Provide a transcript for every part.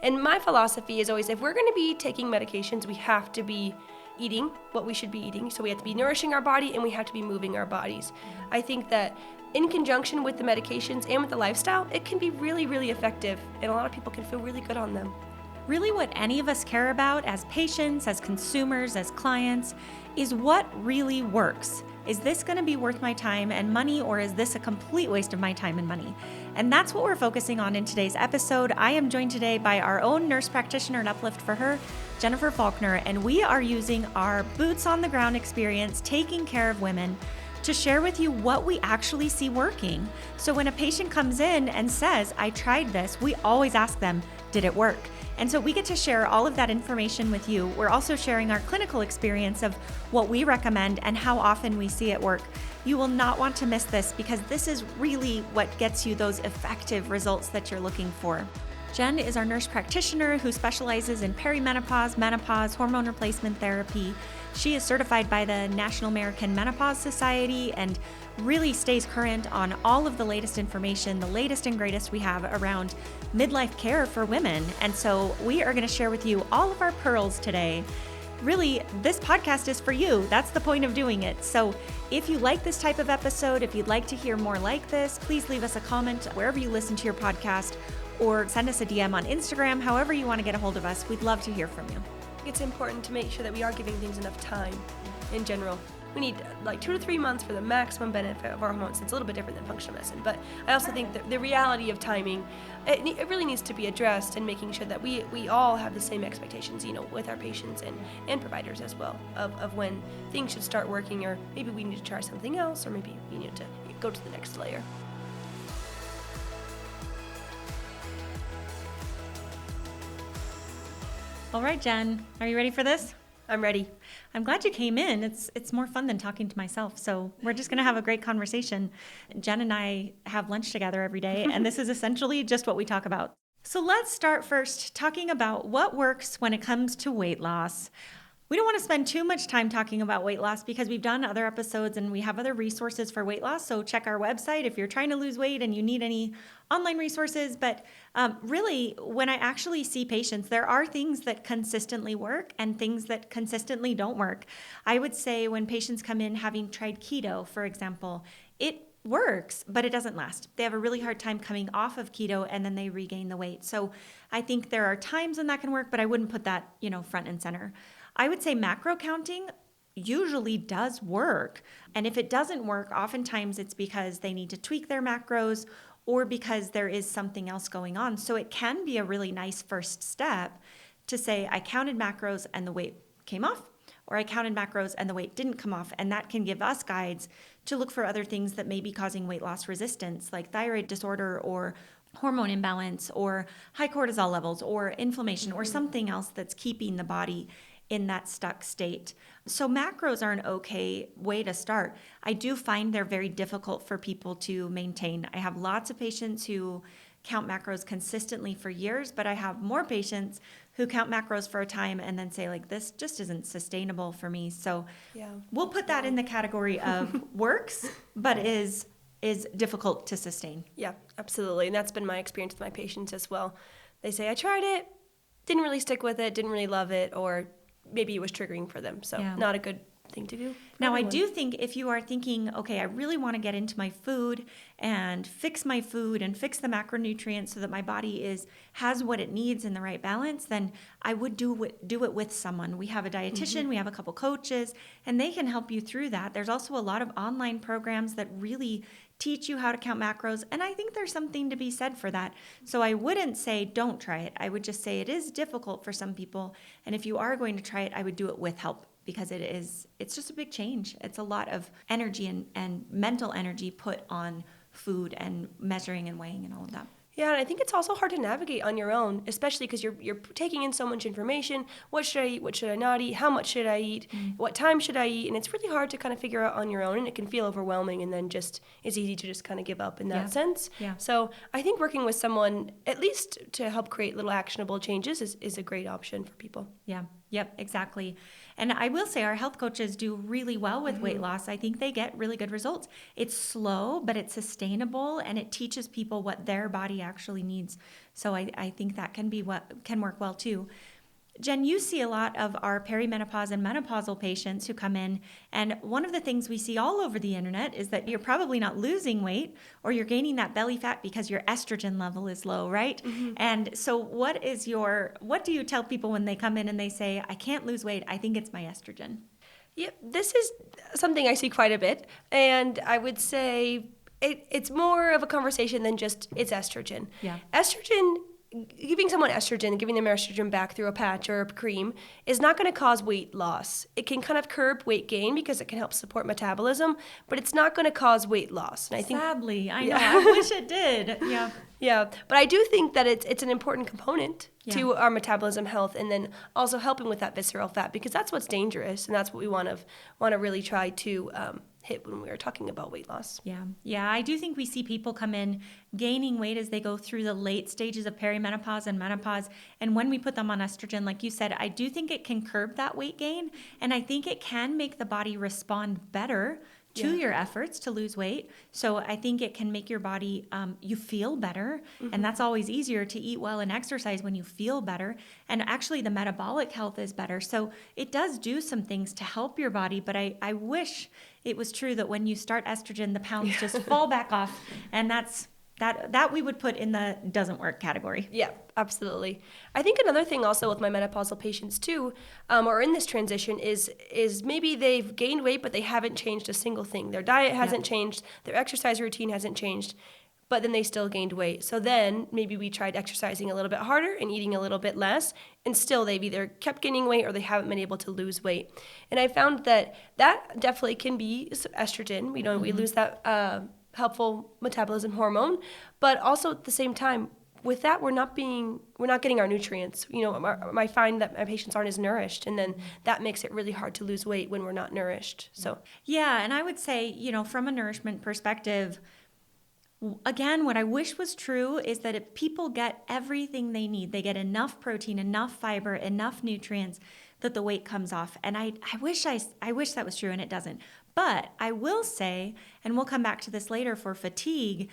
And my philosophy is always, if we're going to be taking medications, we have to be eating what we should be eating. So we have to be nourishing our body and we have to be moving our bodies. I think that in conjunction with the medications and with the lifestyle, it can be really, really effective. And a lot of people can feel really good on them. Really what any of us care about as patients, as consumers, as clients, is what really works. Is this going to be worth my time and money, or is this a complete waste of my time and money? And that's what we're focusing on in today's episode. I am joined today by our own nurse practitioner and Uplift for Her, Jennifer Falkner, and we are using our boots on the ground experience taking care of women to share with you what we actually see working. So when a patient comes in and says, I tried this, we always ask them, did it work? And so we get to share all of that information with you. We're also sharing our clinical experience of what we recommend and how often we see it work. You will not want to miss this because this is really what gets you those effective results that you're looking for. Jen is our nurse practitioner who specializes in perimenopause, menopause, hormone replacement therapy. She is certified by the National American Menopause Society and really stays current on all of the latest information, the latest and greatest we have around midlife care for women. And so we are going to share with you all of our pearls today. Really, this podcast is for you. That's the point of doing it. So if you like this type of episode, if you'd like to hear more like this, please leave us a comment wherever you listen to your podcast or send us a DM on Instagram, however you want to get a hold of us. We'd love to hear from you. It's important to make sure that we are giving things enough time in general. We need like 2 to 3 months for the maximum benefit of our hormones. It's a little bit different than functional medicine, but I also think that the reality of timing, it really needs to be addressed, and making sure that we all have the same expectations, with our patients and providers as well, of when things should start working, or maybe we need to try something else, or maybe we need to go to the next layer. All right, Jen, are you ready for this? I'm ready. I'm glad you came in. It's more fun than talking to myself. So we're just going to have a great conversation. Jen and I have lunch together every day, and this is essentially just what we talk about. So let's start first talking about what works when it comes to weight loss. We don't want to spend too much time talking about weight loss because we've done other episodes and we have other resources for weight loss. So check our website if you're trying to lose weight and you need any online resources. But really, when I actually see patients, there are things that consistently work and things that consistently don't work. I would say when patients come in having tried keto, for example, it works, but it doesn't last. They have a really hard time coming off of keto and then they regain the weight. So I think there are times when that can work, but I wouldn't put that, front and center. I would say macro counting usually does work. And if it doesn't work, oftentimes it's because they need to tweak their macros or because there is something else going on. So it can be a really nice first step to say, I counted macros and the weight came off, or I counted macros and the weight didn't come off. And that can give us guides to look for other things that may be causing weight loss resistance, like thyroid disorder or hormone imbalance or high cortisol levels or inflammation or something else that's keeping the body in that stuck state. So macros are an okay way to start. I do find they're very difficult for people to maintain. I have lots of patients who count macros consistently for years, but I have more patients who count macros for a time and then say, this just isn't sustainable for me. So we'll put that in the category of works, but is difficult to sustain. Yeah, absolutely. And that's been my experience with my patients as well. They say, I tried it, didn't really stick with it, didn't really love it, or maybe it was triggering for them. So not a good thing to do. Now, I do think if you are thinking, okay, I really want to get into my food and fix my food and fix the macronutrients so that my body has what it needs in the right balance, then I would do it with someone. We have a dietitian, we have a couple coaches, and they can help you through that. There's also a lot of online programs that really teach you how to count macros, and I think there's something to be said for that. So I wouldn't say don't try it. I would just say it is difficult for some people, and if you are going to try it, I would do it with help, because it's just a big change. It's a lot of energy and mental energy put on food and measuring and weighing and all of that. Yeah, and I think it's also hard to navigate on your own, especially because you're taking in so much information. What should I eat? What should I not eat? How much should I eat? What time should I eat? And it's really hard to kind of figure out on your own, and it can feel overwhelming, and then it's easy to just kind of give up in that sense. Yeah. So I think working with someone, at least to help create little actionable changes, is a great option for people. Yeah. Yep, exactly. And I will say our health coaches do really well with weight loss. I think they get really good results. It's slow, but it's sustainable, and it teaches people what their body actually needs. So I think that can work well too. Jen, you see a lot of our perimenopause and menopausal patients who come in, and one of the things we see all over the internet is that you're probably not losing weight, or you're gaining that belly fat because your estrogen level is low, right? And so what do you tell people when they come in and they say, I can't lose weight, I think it's my estrogen? Yep, this is something I see quite a bit, and I would say it's more of a conversation than just it's estrogen. Yeah. Estrogen, giving someone estrogen, giving them estrogen back through a patch or a cream is not going to cause weight loss. It can kind of curb weight gain because it can help support metabolism, but it's not going to cause weight loss. And I think, sadly, I know. I wish it did. Yeah. Yeah, but I do think that it's an important component to our metabolism health, and then also helping with that visceral fat, because that's what's dangerous, and that's what we want to really try to hit when we are talking about weight loss. Yeah, I do think we see people come in gaining weight as they go through the late stages of perimenopause and menopause, and when we put them on estrogen, like you said, I do think it can curb that weight gain, and I think it can make the body respond better to your efforts to lose weight. So I think it can make your body, you feel better. And that's always easier to eat well and exercise when you feel better. And actually the metabolic health is better. So it does do some things to help your body. But I wish it was true that when you start estrogen, the pounds just fall back off. And that we would put in the doesn't work category. Yeah, absolutely. I think another thing also with my menopausal patients too, or in this transition, is maybe they've gained weight, but they haven't changed a single thing. Their diet hasn't changed, their exercise routine hasn't changed, but then they still gained weight. So then maybe we tried exercising a little bit harder and eating a little bit less, and still they've either kept gaining weight or they haven't been able to lose weight. And I found that definitely can be estrogen. We lose that helpful metabolism hormone, but also at the same time with that we're not getting our nutrients. I find that my patients aren't as nourished, and then that makes it really hard to lose weight when we're not nourished. So yeah, and I would say, from a nourishment perspective, again, what I wish was true is that if people get everything they need, they get enough protein, enough fiber, enough nutrients, that the weight comes off. And I wish that was true, and it doesn't. But I will say, and we'll come back to this later for fatigue,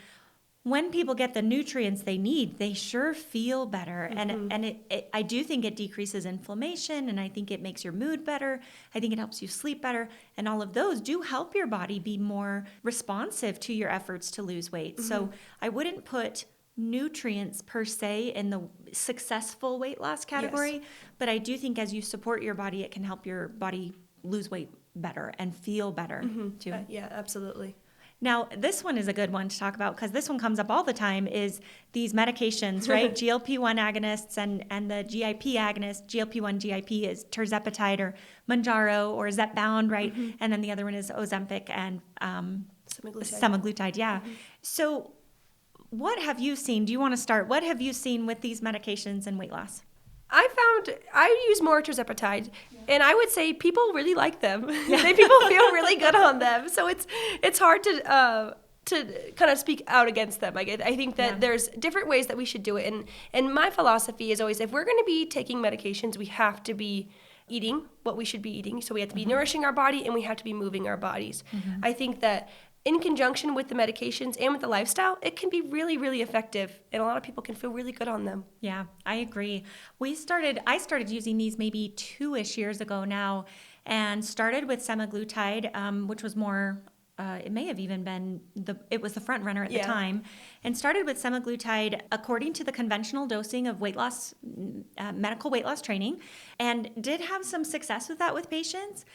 when people get the nutrients they need, they sure feel better. And I do think it decreases inflammation, and I think it makes your mood better. I think it helps you sleep better. And all of those do help your body be more responsive to your efforts to lose weight. So I wouldn't put nutrients per se in the successful weight loss category, but I do think as you support your body, it can help your body lose weight better and feel better too. Yeah, absolutely. Now, this one is a good one to talk about because this one comes up all the time, is these medications, right? GLP-1 agonists and the GIP agonist. GLP-1 GIP is tirzepatide or Mounjaro or Zepbound, right? And then the other one is Ozempic and semaglutide. Yeah. So what have you seen? Do you want to start? What have you seen with these medications and weight loss? I use more tirzepatide, and I would say people really like them. People feel really good on them. So it's hard to kind of speak out against them. I think that there's different ways that we should do it. And my philosophy is always, if we're going to be taking medications, we have to be eating what we should be eating. So we have to be nourishing our body, and we have to be moving our bodies. I think that in conjunction with the medications and with the lifestyle, it can be really, really effective, and a lot of people can feel really good on them. Yeah, I agree. I started using these maybe 2-ish years ago now, and started with semaglutide, which was more, it may have even been, it was the front runner at the time, and started with semaglutide according to the conventional dosing of weight loss, medical weight loss training, and did have some success with that with patients.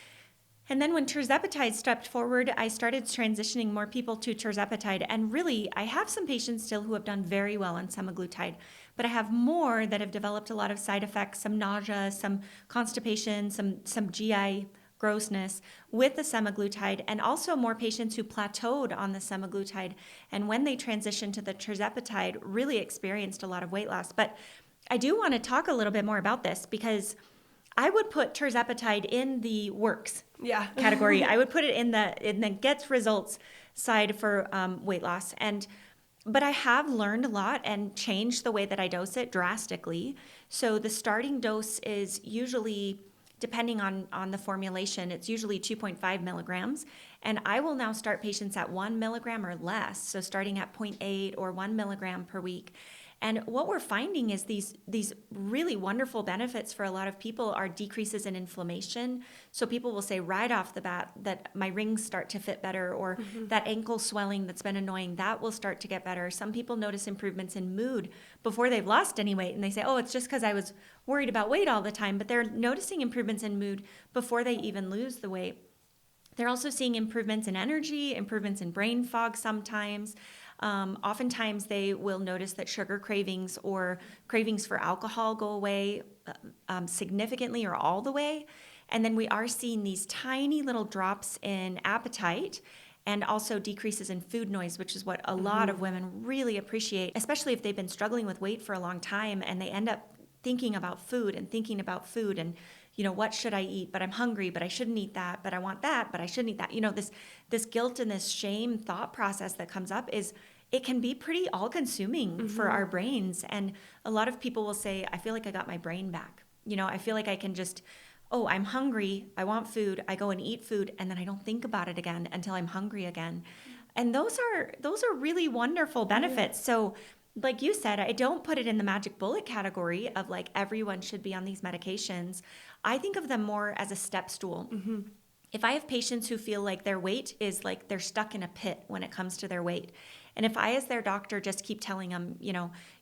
And then when tirzepatide stepped forward, I started transitioning more people to tirzepatide. And really, I have some patients still who have done very well on semaglutide, but I have more that have developed a lot of side effects, some nausea, some constipation, some GI grossness with the semaglutide, and also more patients who plateaued on the semaglutide. And when they transitioned to the tirzepatide, really experienced a lot of weight loss. But I do want to talk a little bit more about this because I would put tirzepatide in the works category. I would put it in the gets results side for weight loss. But I have learned a lot and changed the way that I dose it drastically. So the starting dose is usually depending on the formulation, it's usually 2.5 milligrams. And I will now start patients at 1 milligram or less. So starting at 0.8 or 1 milligram per week. And what we're finding is these really wonderful benefits for a lot of people are decreases in inflammation. So people will say right off the bat that my rings start to fit better, or that ankle swelling that's been annoying, that will start to get better. Some people notice improvements in mood before they've lost any weight, and they say, oh, it's just because I was worried about weight all the time. But they're noticing improvements in mood before they even lose the weight. They're also seeing improvements in energy, improvements in brain fog sometimes. Oftentimes they will notice that sugar cravings or cravings for alcohol go away significantly or all the way. And then we are seeing these tiny little drops in appetite and also decreases in food noise, which is what a lot of women really appreciate, especially if they've been struggling with weight for a long time and they end up thinking about food and what should I eat? But I'm hungry, but I shouldn't eat that, but I want that, but I shouldn't eat that. This guilt and this shame thought process that comes up it can be pretty all-consuming for our brains. And a lot of people will say, I feel like I got my brain back. I feel like I can just, I'm hungry, I want food, I go and eat food, and then I don't think about it again until I'm hungry again. And those are really wonderful benefits. So like you said, I don't put it in the magic bullet category of like everyone should be on these medications. I think of them more as a step stool. If I have patients who feel like their weight is like they're stuck in a pit when it comes to their weight, and if I, as their doctor, just keep telling them,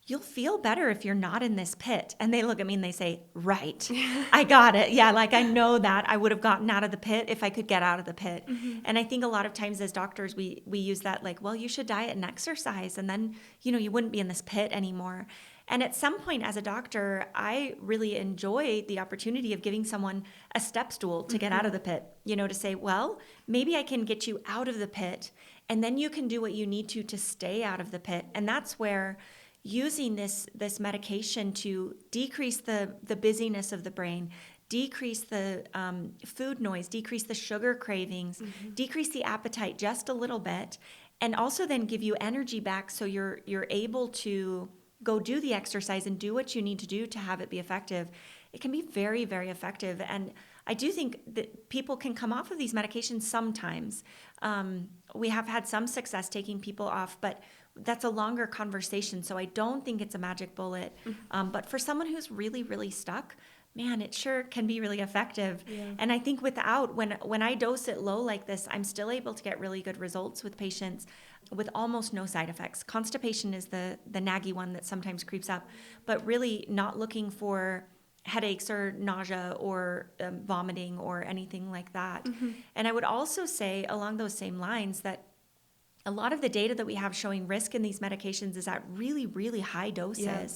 you'll feel better if you're not in this pit. And they look at me and they say, right, I got it. Yeah, like I know that I would have gotten out of the pit if I could get out of the pit. And I think a lot of times as doctors, we use that like, well, you should diet and exercise, and then, you wouldn't be in this pit anymore. And at some point as a doctor, I really enjoy the opportunity of giving someone a step stool to get out of the pit, to say, well, maybe I can get you out of the pit, and then you can do what you need to stay out of the pit. And that's where using this medication to decrease the busyness of the brain, decrease the food noise, decrease the sugar cravings, decrease the appetite just a little bit, and also then give you energy back so you're able to go do the exercise and do what you need to do to have it be effective. It can be very, very effective. And I do think that people can come off of these medications sometimes. We have had some success taking people off, but that's a longer conversation. So I don't think it's a magic bullet. But for someone who's really, really stuck, man, it sure can be really effective. Yeah. And I think when I dose it low like this, I'm still able to get really good results with patients with almost no side effects. Constipation is the naggy one that sometimes creeps up, but really not looking for headaches or nausea or vomiting or anything like that. And I would also say along those same lines that a lot of the data that we have showing risk in these medications is at really, really high doses. Yeah.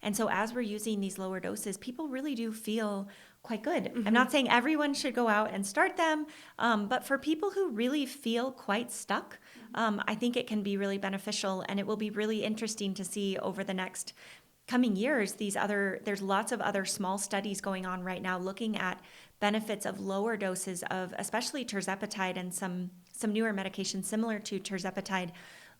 And so as we're using these lower doses, people really do feel quite good. I'm not saying everyone should go out and start them, but for people who really feel quite stuck, I think it can be really beneficial, and it will be really interesting to see over the next coming years. There's lots of other small studies going on right now looking at benefits of lower doses of especially tirzepatide and some newer medications similar to tirzepatide,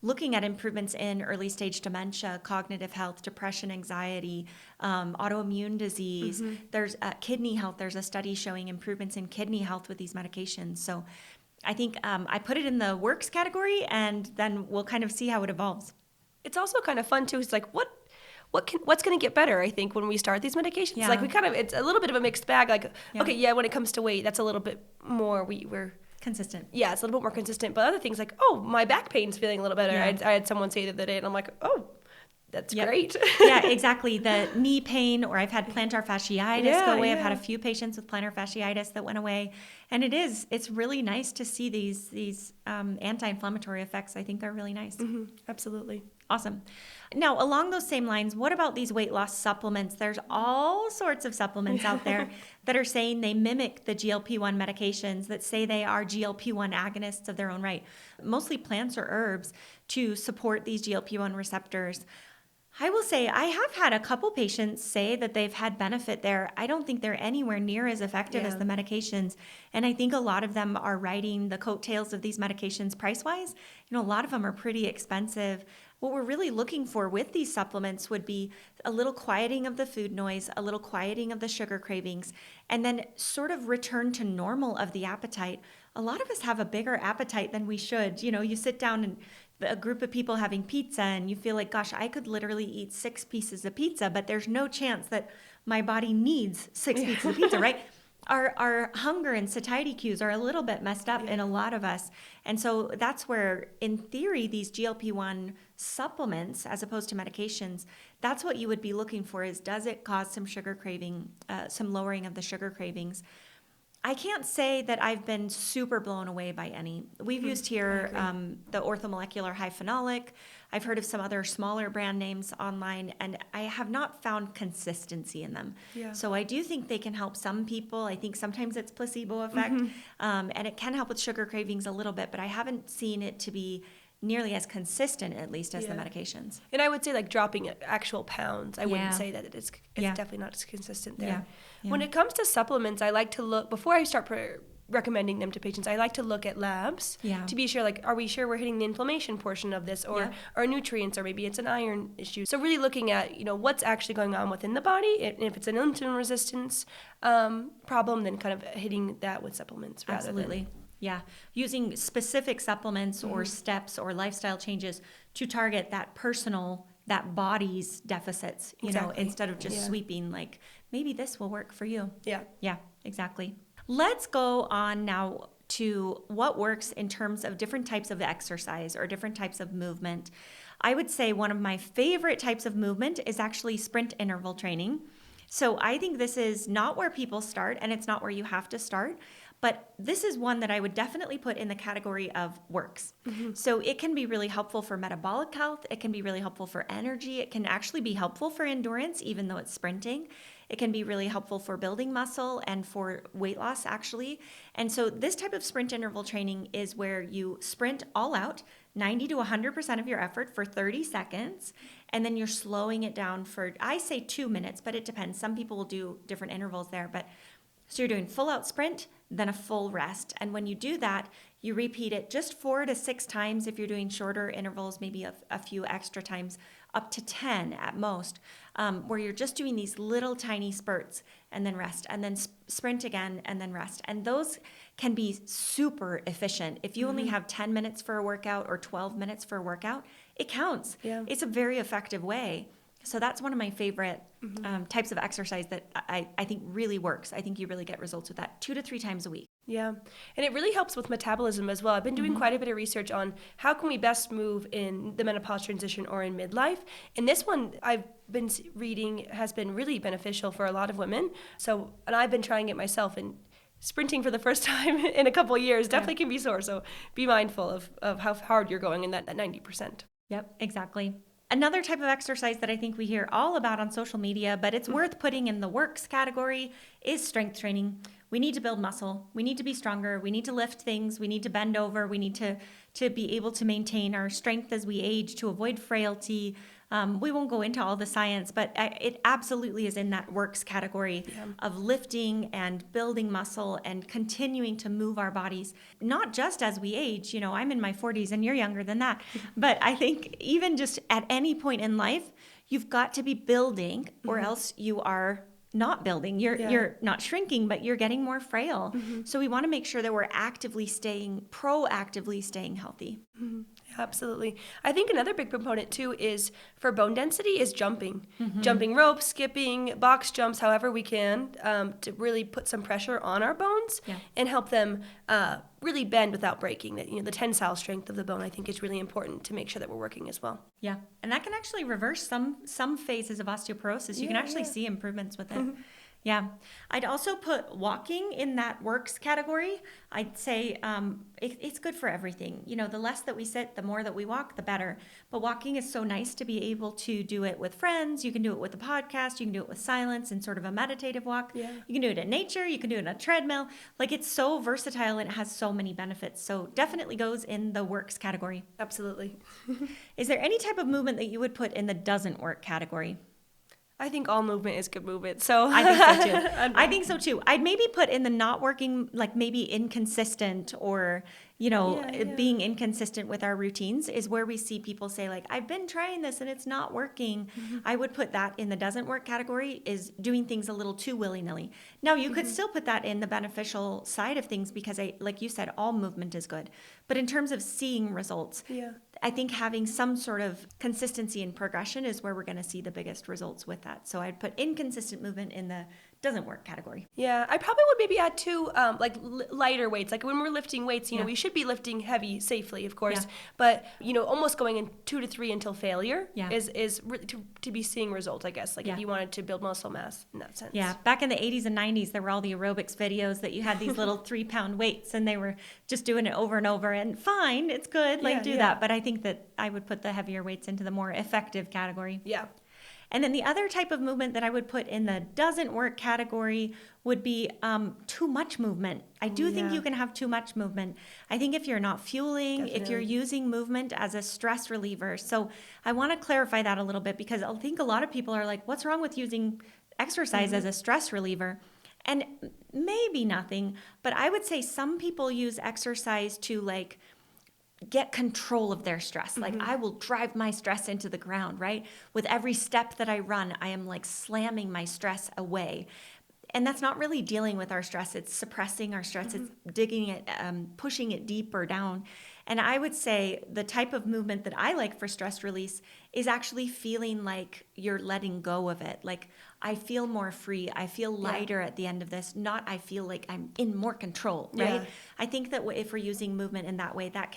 looking at improvements in early stage dementia, cognitive health, depression, anxiety, autoimmune disease. There's kidney health. There's a study showing improvements in kidney health with these medications. So I think I put it in the works category, and then we'll kind of see how it evolves. It's also kind of fun too. It's like what's going to get better, I think, when we start these medications. Yeah. Like it's a little bit of a mixed bag. Like, okay, when it comes to weight, that's a little bit more, we're consistent. Yeah, it's a little bit more consistent. But other things like, my back pain's feeling a little better. Yeah. I had someone say the other day, and I'm like, that's great. Yeah, exactly. The knee pain, or I've had plantar fasciitis go away. I've had a few patients with plantar fasciitis that went away. And it's really nice to see these anti-inflammatory effects. I think are really nice. Absolutely. Awesome. Now, along those same lines, what about these weight loss supplements? There's all sorts of supplements out there that are saying they mimic the GLP-1 medications, that say they are GLP-1 agonists of their own right, mostly plants or herbs to support these GLP-1 receptors. I will say I have had a couple patients say that they've had benefit there. I don't think they're anywhere near as effective as the medications. And I think a lot of them are riding the coattails of these medications price-wise. A lot of them are pretty expensive. What we're really looking for with these supplements would be a little quieting of the food noise, a little quieting of the sugar cravings, and then sort of return to normal of the appetite. A lot of us have a bigger appetite than we should. You sit down and a group of people having pizza and you feel like, gosh, I could literally eat 6 pieces of pizza, but there's no chance that my body needs 6 pieces of pizza, right? Our hunger and satiety cues are a little bit messed up in a lot of us. And so that's where, in theory, these GLP-1 supplements, as opposed to medications, that's what you would be looking for is, does it cause some sugar craving, some lowering of the sugar cravings? I can't say that I've been super blown away by any. We've used here the orthomolecular high phenolic. I've heard of some other smaller brand names online, and I have not found consistency in them. Yeah. So I do think they can help some people. I think sometimes it's placebo effect, and it can help with sugar cravings a little bit, but I haven't seen it to be nearly as consistent, at least, as the medications. And I would say, like, dropping actual pounds, I wouldn't say that it's definitely not as consistent there. Yeah. When it comes to supplements, I like to look, before I start recommending them to patients, I like to look at labs to be sure, like, are we sure we're hitting the inflammation portion of this, or nutrients, or maybe it's an iron issue. So really looking at, what's actually going on within the body, and if it's an insulin resistance problem, then kind of hitting that with supplements rather than... Yeah, using specific supplements or steps or lifestyle changes to target that body's deficits, instead of just sweeping, like, maybe this will work for you. Yeah, exactly. Let's go on now to what works in terms of different types of exercise or different types of movement. I would say one of my favorite types of movement is actually sprint interval training. So I think this is not where people start, and it's not where you have to start. But this is one that I would definitely put in the category of works. So it can be really helpful for metabolic health. It can be really helpful for energy. It can actually be helpful for endurance, even though it's sprinting. It can be really helpful for building muscle and for weight loss, actually. And so this type of sprint interval training is where you sprint all out, 90 to 100% of your effort for 30 seconds, and then you're slowing it down for, I say 2 minutes, but it depends. Some people will do different intervals there, but so you're doing full out sprint, then a full rest. And when you do that, you repeat it just 4 to 6 times. If you're doing shorter intervals, maybe a few extra times, up to 10 at most, where you're just doing these little tiny spurts and then rest, and then sprint again and then rest. And those can be super efficient. If you only have 10 minutes for a workout or 12 minutes for a workout, it counts. Yeah. It's a very effective way. So that's one of my favorite types of exercise that I think really works. I think you really get results with that 2 to 3 times a week. Yeah. And it really helps with metabolism as well. I've been doing quite a bit of research on how can we best move in the menopause transition or in midlife. And this one I've been reading has been really beneficial for a lot of women. So, and I've been trying it myself, and sprinting for the first time in a couple of years definitely can be sore. So be mindful of how hard you're going in that 90%. Yep, exactly. Another type of exercise that I think we hear all about on social media, but it's worth putting in the works category, is strength training. We need to build muscle. We need to be stronger. We need to lift things. We need to bend over. We need to be able to maintain our strength as we age, to avoid frailty. We won't go into all the science, but it absolutely is in that works category of lifting and building muscle and continuing to move our bodies, not just as we age. I'm in my 40s and you're younger than that. But I think even just at any point in life, you've got to be building, or else you are not building. You're not shrinking, but you're getting more frail. So we want to make sure that we're proactively staying healthy. Absolutely. I think another big component too is for bone density is jumping. Jumping ropes, skipping, box jumps, however we can, to really put some pressure on our bones and help them really bend without breaking. That, the tensile strength of the bone, I think, is really important to make sure that we're working as well. Yeah, and that can actually reverse some phases of osteoporosis. You can actually see improvements with it. Yeah. I'd also put walking in that works category. I'd say it's good for everything. You know, the less that we sit, the more that we walk, the better. But walking is so nice to be able to do it with friends. You can do it with a podcast. You can do it with silence and sort of a meditative walk. Yeah. You can do it in nature. You can do it in a treadmill. Like, it's so versatile and it has so many benefits. So definitely goes in the works category. Absolutely. Is there any type of movement that you would put in the doesn't work category? I think all movement is good movement. So I think so too. I think so too. I'd maybe put in the not working, like maybe inconsistent or, you know, being inconsistent with our routines is where we see people say like, I've been trying this and it's not working. I would put that in the doesn't work category, is doing things a little too willy-nilly. Now you could still put that in the beneficial side of things because like you said, all movement is good. But in terms of seeing results, I think having some sort of consistency and progression is where we're going to see the biggest results with that. So I'd put inconsistent movement in the doesn't work category. Yeah, I probably would maybe add too, like lighter weights. Like when we're lifting weights, you know, we should be lifting heavy safely, of course. But, you know, almost going in 2 to 3 until failure is really to be seeing results, I guess. Like if you wanted to build muscle mass in that sense. Yeah, back in the 80s and 90s, there were all the aerobics videos that you had these little 3-pound weights and they were just doing it over and over. And fine, it's good, like do that. But I think that I would put the heavier weights into the more effective category. Yeah. And then the other type of movement that I would put in the doesn't work category would be too much movement. I do think you can have too much movement. I think if you're not fueling, if you're using movement as a stress reliever. So I want to clarify that a little bit because I think a lot of people are like, what's wrong with using exercise as a stress reliever? And maybe nothing, but I would say some people use exercise to like get control of their stress. Like I will drive my stress into the ground, right? With every step that I run, I am like slamming my stress away. And that's not really dealing with our stress. It's suppressing our stress. It's digging it, pushing it deeper down. And I would say the type of movement that I like for stress release is actually feeling like you're letting go of it. Like I feel more free. I feel lighter at the end of this. Not I feel like I'm in more control, right? Yeah. I think that if we're using movement in that way, that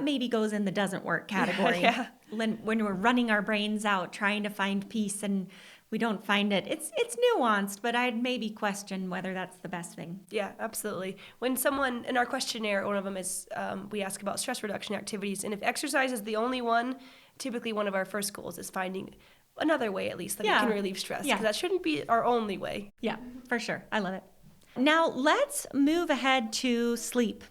maybe goes in the doesn't work category. When we're running our brains out, trying to find peace and we don't find it. It's nuanced, but I'd maybe question whether that's the best thing. Yeah, absolutely. When someone, in our questionnaire, one of them is, we ask about stress reduction activities, and if exercise is the only one, typically one of our first goals is finding another way at least that we can relieve stress, because that shouldn't be our only way. Yeah, for sure. I love it. Now let's move ahead to sleep.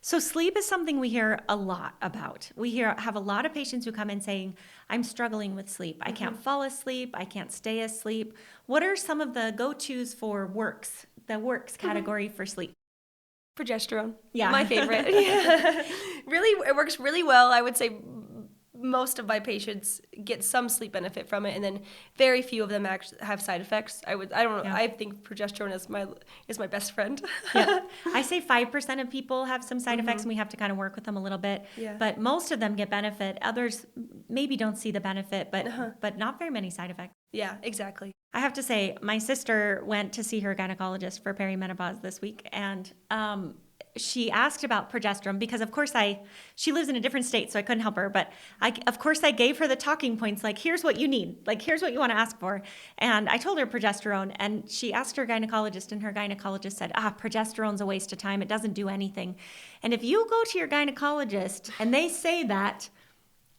So sleep is something we hear a lot about. We have a lot of patients who come in saying, I'm struggling with sleep. I can't fall asleep. I can't stay asleep. What are some of the go-tos for the works category for sleep? Progesterone. Yeah. My favorite. Really, it works really well. I would say most of my patients get some sleep benefit from it, and then very few of them actually have side effects. I don't know. I think progesterone is my best friend. I say 5% of people have some side effects, and we have to kind of work with them a little bit. But most of them get benefit. Others maybe don't see the benefit, but not very many side effects. Yeah, exactly. I have to say, my sister went to see her gynecologist for perimenopause this week, and she asked about progesterone because, of course, she lives in a different state, so I couldn't help her. But I gave her the talking points, like, here's what you need. Like, here's what you want to ask for. And I told her progesterone, and she asked her gynecologist, and her gynecologist said, progesterone's a waste of time. It doesn't do anything. And if you go to your gynecologist and they say that,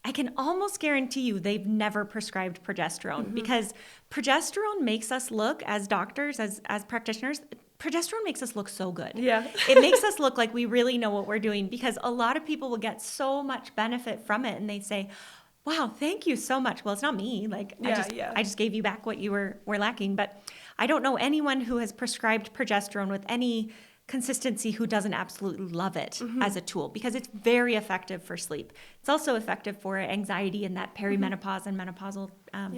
I can almost guarantee you they've never prescribed progesterone because progesterone makes us look, as doctors, as practitioners, progesterone makes us look so good. Yeah. It makes us look like we really know what we're doing because a lot of people will get so much benefit from it and they say, wow, thank you so much. Well, it's not me. Like I just gave you back what you were lacking. But I don't know anyone who has prescribed progesterone with any consistency who doesn't absolutely love it as a tool because it's very effective for sleep. It's also effective for anxiety and that perimenopause and menopausal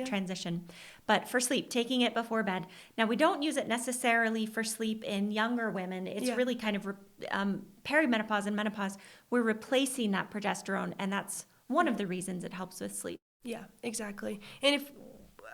transition. But for sleep, taking it before bed. Now, we don't use it necessarily for sleep in younger women. It's really kind of perimenopause and menopause. We're replacing that progesterone, and that's one of the reasons it helps with sleep. Yeah, exactly. And if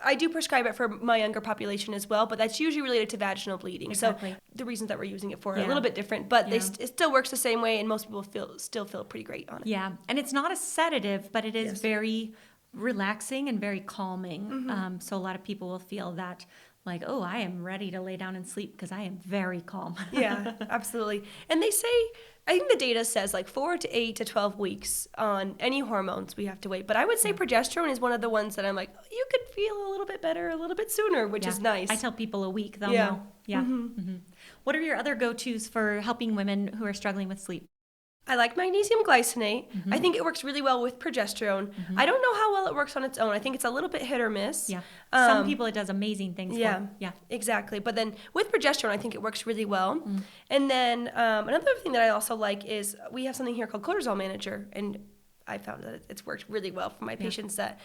I do prescribe it for my younger population as well, but that's usually related to vaginal bleeding. Exactly. So the reasons that we're using it for are a little bit different, but it still works the same way, and most people still feel pretty great on it. Yeah, and it's not a sedative, but it is very relaxing and very calming. So a lot of people will feel that like, oh, I am ready to lay down and sleep because I am very calm. Yeah, absolutely. And they say, I think the data says like 4 to 8 to 12 weeks on any hormones we have to wait. But I would say progesterone is one of the ones that I'm like, oh, you could feel a little bit better a little bit sooner, which is nice. I tell people a week, they'll know. Yeah. What are your other go-tos for helping women who are struggling with sleep? I like magnesium glycinate. I think it works really well with progesterone. I don't know how well it works on its own. I think it's a little bit hit or miss. Yeah. Some people it does amazing things for. Yeah. Exactly. But then with progesterone, I think it works really well. And then another thing that I also like is we have something here called cortisol manager. And I found that it's worked really well for my patients that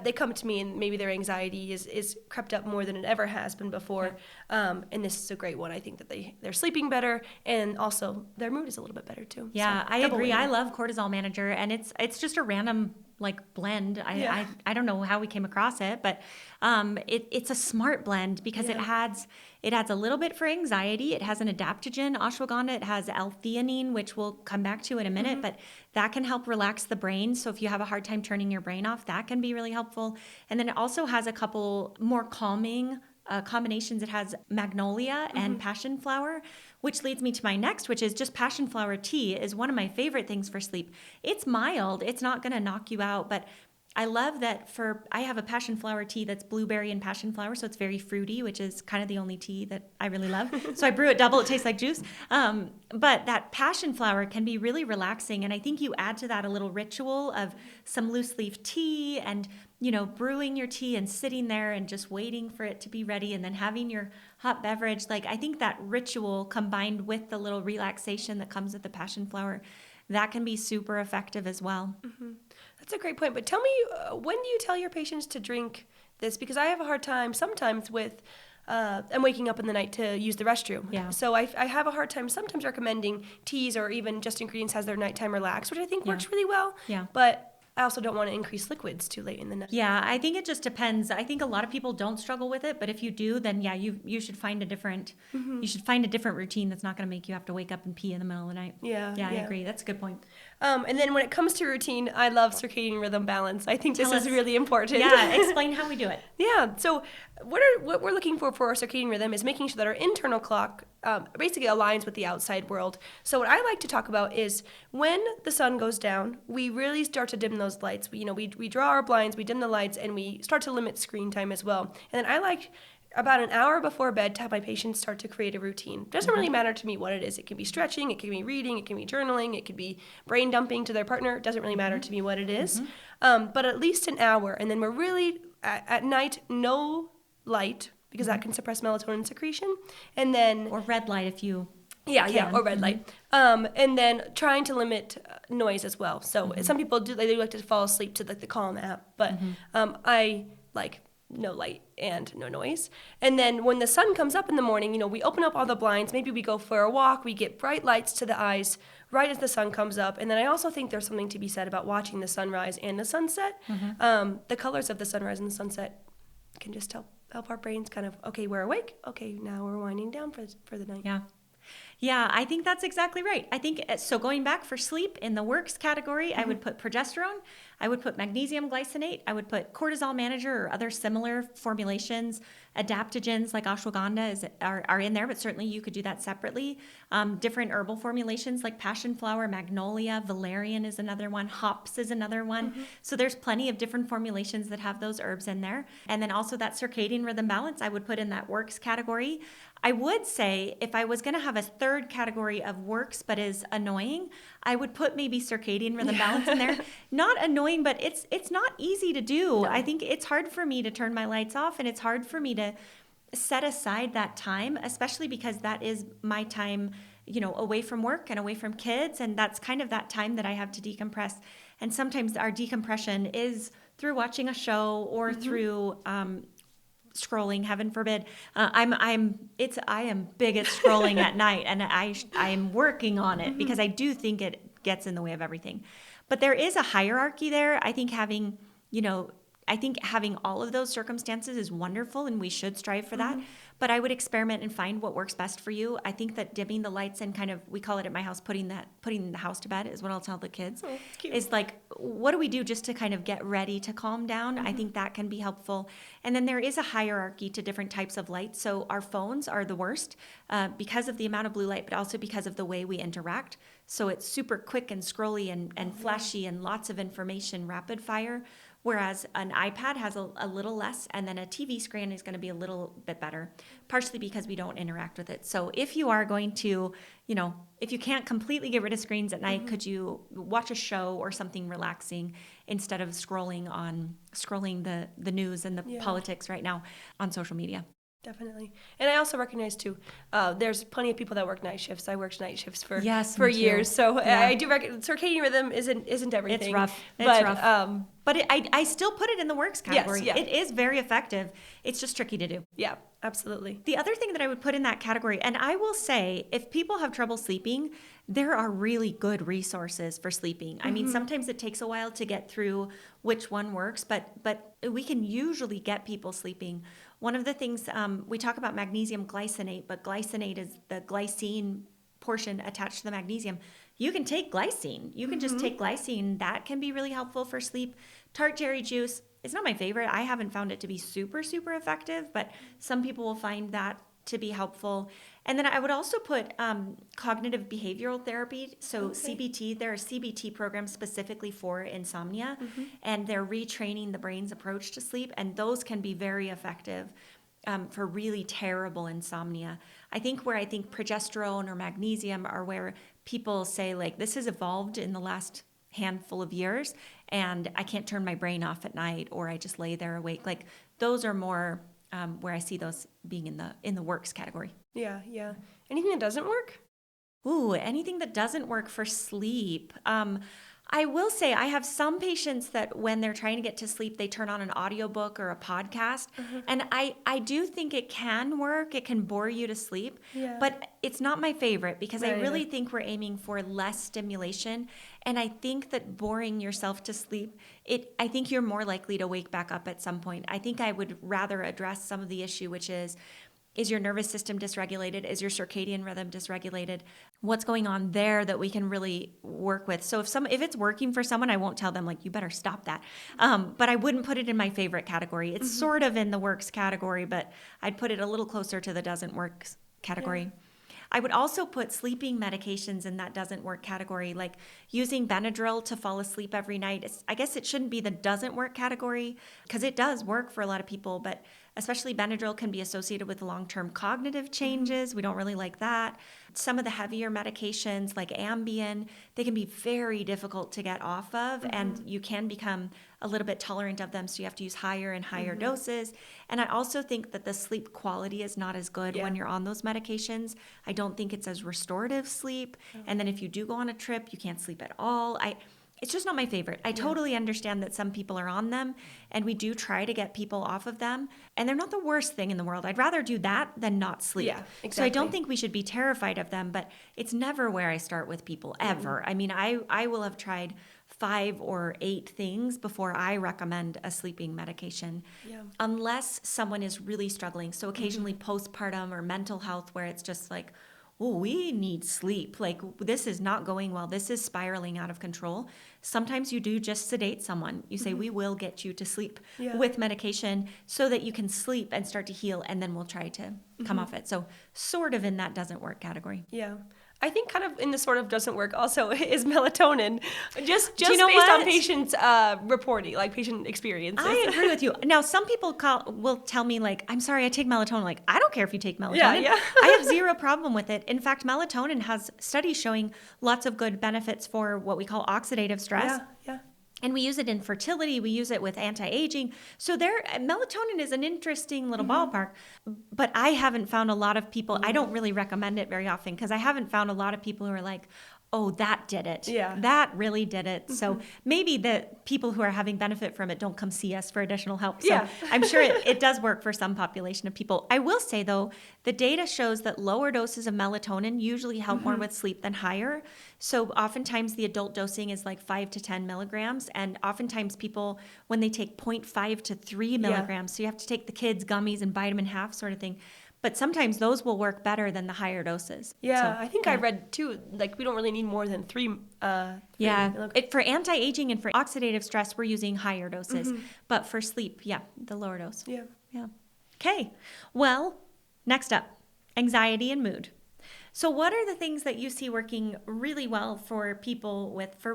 they come to me and maybe their anxiety is crept up more than it ever has been before. And this is a great one. I think that they're sleeping better and also their mood is a little bit better too. Yeah, so, I agree. I love cortisol manager, and it's just a random like blend. I don't know how we came across it, but it's a smart blend because it adds a little bit for anxiety. It has an adaptogen, ashwagandha. It has L-theanine, which we'll come back to in a minute, but that can help relax the brain. So if you have a hard time turning your brain off, that can be really helpful. And then it also has a couple more calming combinations. It has magnolia and passion flower, which leads me to my next, which is just passion flower tea is one of my favorite things for sleep. It's mild. It's not going to knock you out, but I love that I have a passion flower tea that's blueberry and passion flower, so it's very fruity, which is kind of the only tea that I really love. So I brew it double. It tastes like juice. But that passion flower can be really relaxing, and I think you add to that a little ritual of some loose leaf tea and, brewing your tea and sitting there and just waiting for it to be ready and then having your hot beverage. Like, I think that ritual combined with the little relaxation that comes with the passion flower, that can be super effective as well. That's a great point. But tell me, when do you tell your patients to drink this? Because I have a hard time sometimes with, I'm waking up in the night to use the restroom. Yeah. So I have a hard time sometimes recommending teas or even Just Ingredients has their nighttime relax, which I think works really well. Yeah. But I also don't want to increase liquids too late in the night. Yeah, I think it just depends. I think a lot of people don't struggle with it, but if you do, then you should find a different routine that's not going to make you have to wake up and pee in the middle of the night. Yeah, I agree. That's a good point. And then when it comes to routine, I love circadian rhythm balance. I think this is really important. Yeah, explain how we do it. Yeah, so what we're looking for our circadian rhythm is making sure that our internal clock basically aligns with the outside world. So what I like to talk about is when the sun goes down, we really start to dim those lights. We draw our blinds, we dim the lights, and we start to limit screen time as well. And then I like about an hour before bed to have my patients start to create a routine. It doesn't really matter to me what it is. It can be stretching, it can be reading, it can be journaling, it could be brain dumping to their partner. It doesn't really matter to me what it is. But at least an hour. And then we're really, at night, no light, because that can suppress melatonin secretion. And then... Or red light if you... Yeah, or red light. And then trying to limit noise as well. So some people they like to fall asleep to the Calm app, but I like no light and no noise. And then when the sun comes up in the morning, we open up all the blinds, maybe we go for a walk, we get bright lights to the eyes right as the sun comes up. And then I also think there's something to be said about watching the sunrise and the sunset. The colors of the sunrise and the sunset can just help our brains kind of, okay, we're awake, okay, now we're winding down for the night. Yeah, I think that's exactly right. I think, so going back for sleep, in the works category, I would put progesterone, I would put magnesium glycinate, I would put cortisol manager or other similar formulations. Adaptogens like ashwagandha are in there, but certainly you could do that separately. Different herbal formulations like passion flower, magnolia, valerian is another one, hops is another one. So there's plenty of different formulations that have those herbs in there. And then also that circadian rhythm balance, I would put in that works category. I would say if I was going to have a third category of works but is annoying, I would put maybe circadian rhythm balance in there. Not annoying, but it's not easy to do. No. I think it's hard for me to turn my lights off, and it's hard for me to set aside that time, especially because that is my time, away from work and away from kids, and that's kind of that time that I have to decompress. And sometimes our decompression is through watching a show or through scrolling, heaven forbid. I am big at scrolling at night, and I am working on it because I do think it gets in the way of everything. But there is a hierarchy there. I think having, I think having all of those circumstances is wonderful, and we should strive for that. But I would experiment and find what works best for you. I think that dimming the lights and kind of, we call it at my house, putting the house to bed is what I'll tell the kids. Oh, cute. Is like, what do we do just to kind of get ready to calm down? I think that can be helpful. And then there is a hierarchy to different types of light. So our phones are the worst because of the amount of blue light, but also because of the way we interact. So it's super quick and scrolly and flashy and lots of information, rapid fire. Whereas an iPad has a little less, and then a TV screen is going to be a little bit better, partially because we don't interact with it. So if you are going to, if you can't completely get rid of screens at night, could you watch a show or something relaxing instead of scrolling the news and the politics right now on social media? Definitely. And I also recognize too, there's plenty of people that work night shifts. I worked night shifts for years. So I do circadian rhythm isn't everything. It's rough. It's rough. But I still put it in the works category. Yes, yeah. It is very effective. It's just tricky to do. Yeah, absolutely. The other thing that I would put in that category, and I will say, if people have trouble sleeping, there are really good resources for sleeping. I mean, sometimes it takes a while to get through which one works, but we can usually get people sleeping. One of the things, we talk about magnesium glycinate, but glycinate is the glycine portion attached to the magnesium. You can take glycine. You can just take glycine. That can be really helpful for sleep. Tart cherry juice is not my favorite. I haven't found it to be super, super effective, but some people will find that to be helpful. And then I would also put cognitive behavioral therapy. So CBT, there are CBT programs specifically for insomnia, and they're retraining the brain's approach to sleep. And those can be very effective for really terrible insomnia. I think progesterone or magnesium are where people say, like, this has evolved in the last handful of years, and I can't turn my brain off at night, or I just lay there awake. Like, those are more where I see those being in the works category. Yeah. Anything that doesn't work? Ooh, anything that doesn't work for sleep. I will say I have some patients that when they're trying to get to sleep, they turn on an audiobook or a podcast. And I do think it can work. It can bore you to sleep. Yeah. But it's not my favorite because I really think we're aiming for less stimulation. And I think that boring yourself to sleep, I think you're more likely to wake back up at some point. I think I would rather address some of the issue, which is your nervous system dysregulated? Is your circadian rhythm dysregulated? What's going on there that we can really work with? So if it's working for someone, I won't tell them, like, you better stop that. But I wouldn't put it in my favorite category. It's sort of in the works category, but I'd put it a little closer to the doesn't work category. Yeah. I would also put sleeping medications in that doesn't work category, like using Benadryl to fall asleep every night. I guess it shouldn't be the doesn't work category because it does work for a lot of people, but especially Benadryl can be associated with long-term cognitive changes. We don't really like that. Some of the heavier medications like Ambien, they can be very difficult to get off of, and you can become a little bit tolerant of them, so you have to use higher and higher doses. And I also think that the sleep quality is not as good when you're on those medications. I don't think it's as restorative sleep. And then if you do go on a trip, you can't sleep at all. It's just not my favorite. I totally understand that some people are on them, and we do try to get people off of them, and they're not the worst thing in the world. I'd rather do that than not sleep. Yeah, exactly. So I don't think we should be terrified of them, but it's never where I start with people, ever. I mean, I will have tried 5 or 8 things before I recommend a sleeping medication, unless someone is really struggling. So occasionally postpartum or mental health, where it's just like, oh, we need sleep. Like, this is not going well. This is spiraling out of control. Sometimes you do just sedate someone. You say, we will get you to sleep with medication so that you can sleep and start to heal, and then we'll try to come off it. So sort of in that doesn't work category. Yeah. I think kind of in the sort of doesn't work also is melatonin, just based on patients' reporting, like patient experiences. I agree with you. Now, some people will tell me, like, I'm sorry, I take melatonin. Like, I don't care if you take melatonin. Yeah. I have zero problem with it. In fact, melatonin has studies showing lots of good benefits for what we call oxidative stress. Yeah. And we use it in fertility. We use it with anti-aging. So melatonin is an interesting little ballpark, but I haven't found a lot of people, I don't really recommend it very often because I haven't found a lot of people who are like, oh, that did it. Yeah. That really did it. So maybe the people who are having benefit from it don't come see us for additional help. So Yeah. I'm sure it does work for some population of people. I will say, though, the data shows that lower doses of melatonin usually help more with sleep than higher. So oftentimes the adult dosing is like 5 to 10 milligrams. And oftentimes people, when they take 0.5 to 3 milligrams, so you have to take the kids' gummies and vitamin half sort of thing. But sometimes those will work better than the higher doses. Yeah, So, I think I read too, like we don't really need more than 3. Yeah, for anti-aging and for oxidative stress, we're using higher doses. But for sleep, the lower dose. Yeah. Yeah. Okay. Well, next up, anxiety and mood. So what are the things that you see working really well for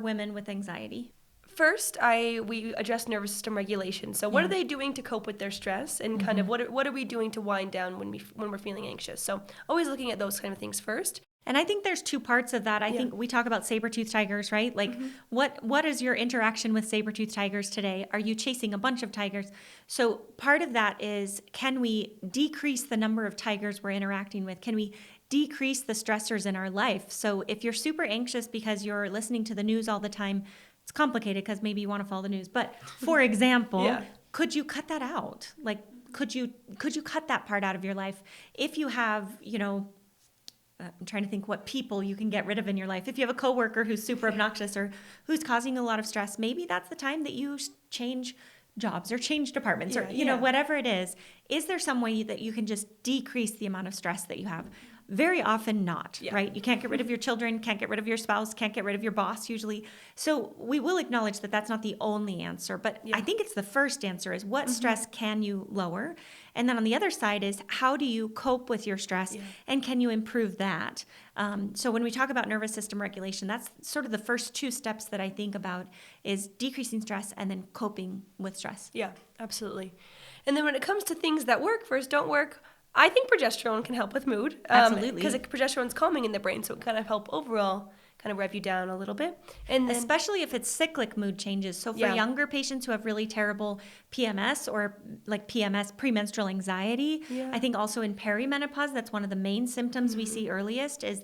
women with anxiety? First, we address nervous system regulation. So what are they doing to cope with their stress, and kind of what are we doing to wind down when we're feeling anxious? So always looking at those kind of things first. And I think there's two parts of that. I think we talk about saber-toothed tigers, right? Like what is your interaction with saber-toothed tigers today? Are you chasing a bunch of tigers? So part of that is, can we decrease the number of tigers we're interacting with? Can we decrease the stressors in our life? So if you're super anxious because you're listening to the news all the time, it's complicated because maybe you want to follow the news. But for example, could you cut that out? Like, could you cut that part out of your life? If you have, I'm trying to think what people you can get rid of in your life. If you have a coworker who's super obnoxious or who's causing a lot of stress, maybe that's the time that you change jobs or change departments or, whatever it is. Is there some way that you can just decrease the amount of stress that you have? Very often not, right? You can't get rid of your children, can't get rid of your spouse, can't get rid of your boss usually. So we will acknowledge that that's not the only answer, but I think it's the first answer is what stress can you lower? And then on the other side is how do you cope with your stress and can you improve that? So when we talk about nervous system regulation, that's sort of the first two steps that I think about is decreasing stress and then coping with stress. Yeah, absolutely. And then when it comes to things that work versus don't work, I think progesterone can help with mood. Absolutely. Because progesterone's calming in the brain, so it kind of help overall kind of rev you down a little bit. And then, especially if it's cyclic mood changes. So for younger patients who have really terrible PMS or like PMS, premenstrual anxiety, I think also in perimenopause, that's one of the main symptoms we see earliest is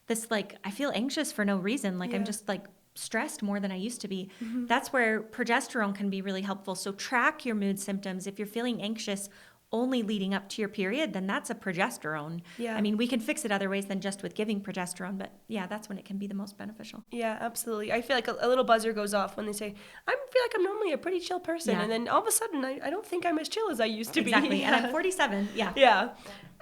this like, I feel anxious for no reason. Like I'm just like stressed more than I used to be. That's where progesterone can be really helpful. So track your mood symptoms. If you're feeling anxious only leading up to your period, then that's a progesterone. Yeah. I mean, we can fix it other ways than just with giving progesterone, but that's when it can be the most beneficial. Yeah, absolutely. I feel like a little buzzer goes off when they say, I feel like I'm normally a pretty chill person. And then all of a sudden, I don't think I'm as chill as I used to be. Exactly. And I'm 47. Yeah.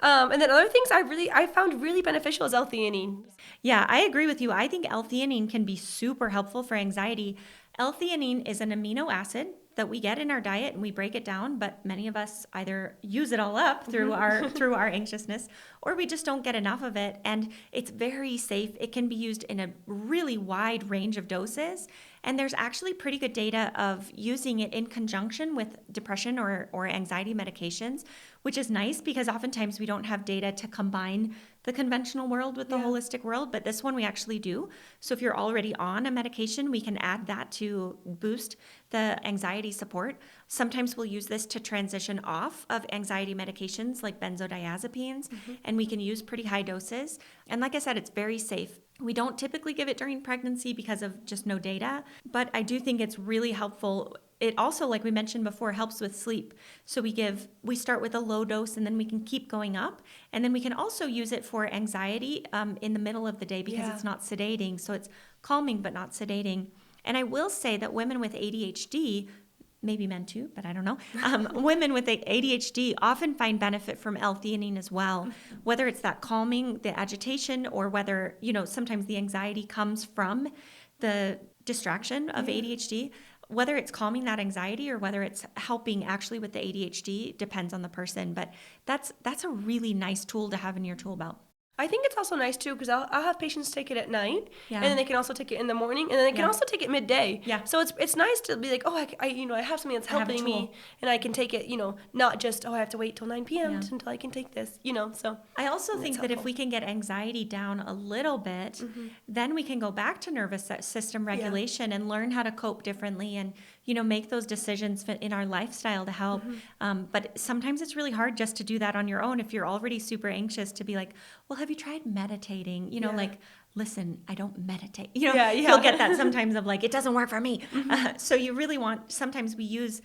And then other things I found really beneficial is L-theanine. Yeah, I agree with you. I think L-theanine can be super helpful for anxiety. L-theanine is an amino acid that we get in our diet and we break it down, but many of us either use it all up through our anxiousness or we just don't get enough of it. And it's very safe. It can be used in a really wide range of doses. And there's actually pretty good data of using it in conjunction with depression or anxiety medications, which is nice because oftentimes we don't have data to combine the conventional world with the holistic world, but this one we actually do. So if you're already on a medication, we can add that to boost the anxiety support. Sometimes we'll use this to transition off of anxiety medications like benzodiazepines, and we can use pretty high doses. And like I said, it's very safe. We don't typically give it during pregnancy because of just no data, but I do think it's really helpful. It also, like we mentioned before, helps with sleep. So we start with a low dose and then we can keep going up. And then we can also use it for anxiety in the middle of the day because it's not sedating. So it's calming but not sedating. And I will say that women with ADHD, maybe men too, but I don't know. Women with ADHD often find benefit from L-theanine as well, whether it's that calming, the agitation, or whether, sometimes the anxiety comes from the distraction of ADHD. Whether it's calming that anxiety or whether it's helping actually with the ADHD depends on the person, but that's a really nice tool to have in your tool belt. I think it's also nice too because I'll have patients take it at night, and then they can also take it in the morning, and then they can also take it midday. Yeah. So it's nice to be like, I have something that's helping me, and I can take it. Not just I have to wait till 9 p.m. until I can take this. So I also think that if we can get anxiety down a little bit, then we can go back to nervous system regulation and learn how to cope differently and make those decisions in our lifestyle to help. But sometimes it's really hard just to do that on your own if you're already super anxious to be like, well, have you tried meditating? Like, listen, I don't meditate. You'll get that sometimes of like, it doesn't work for me. So you really sometimes we use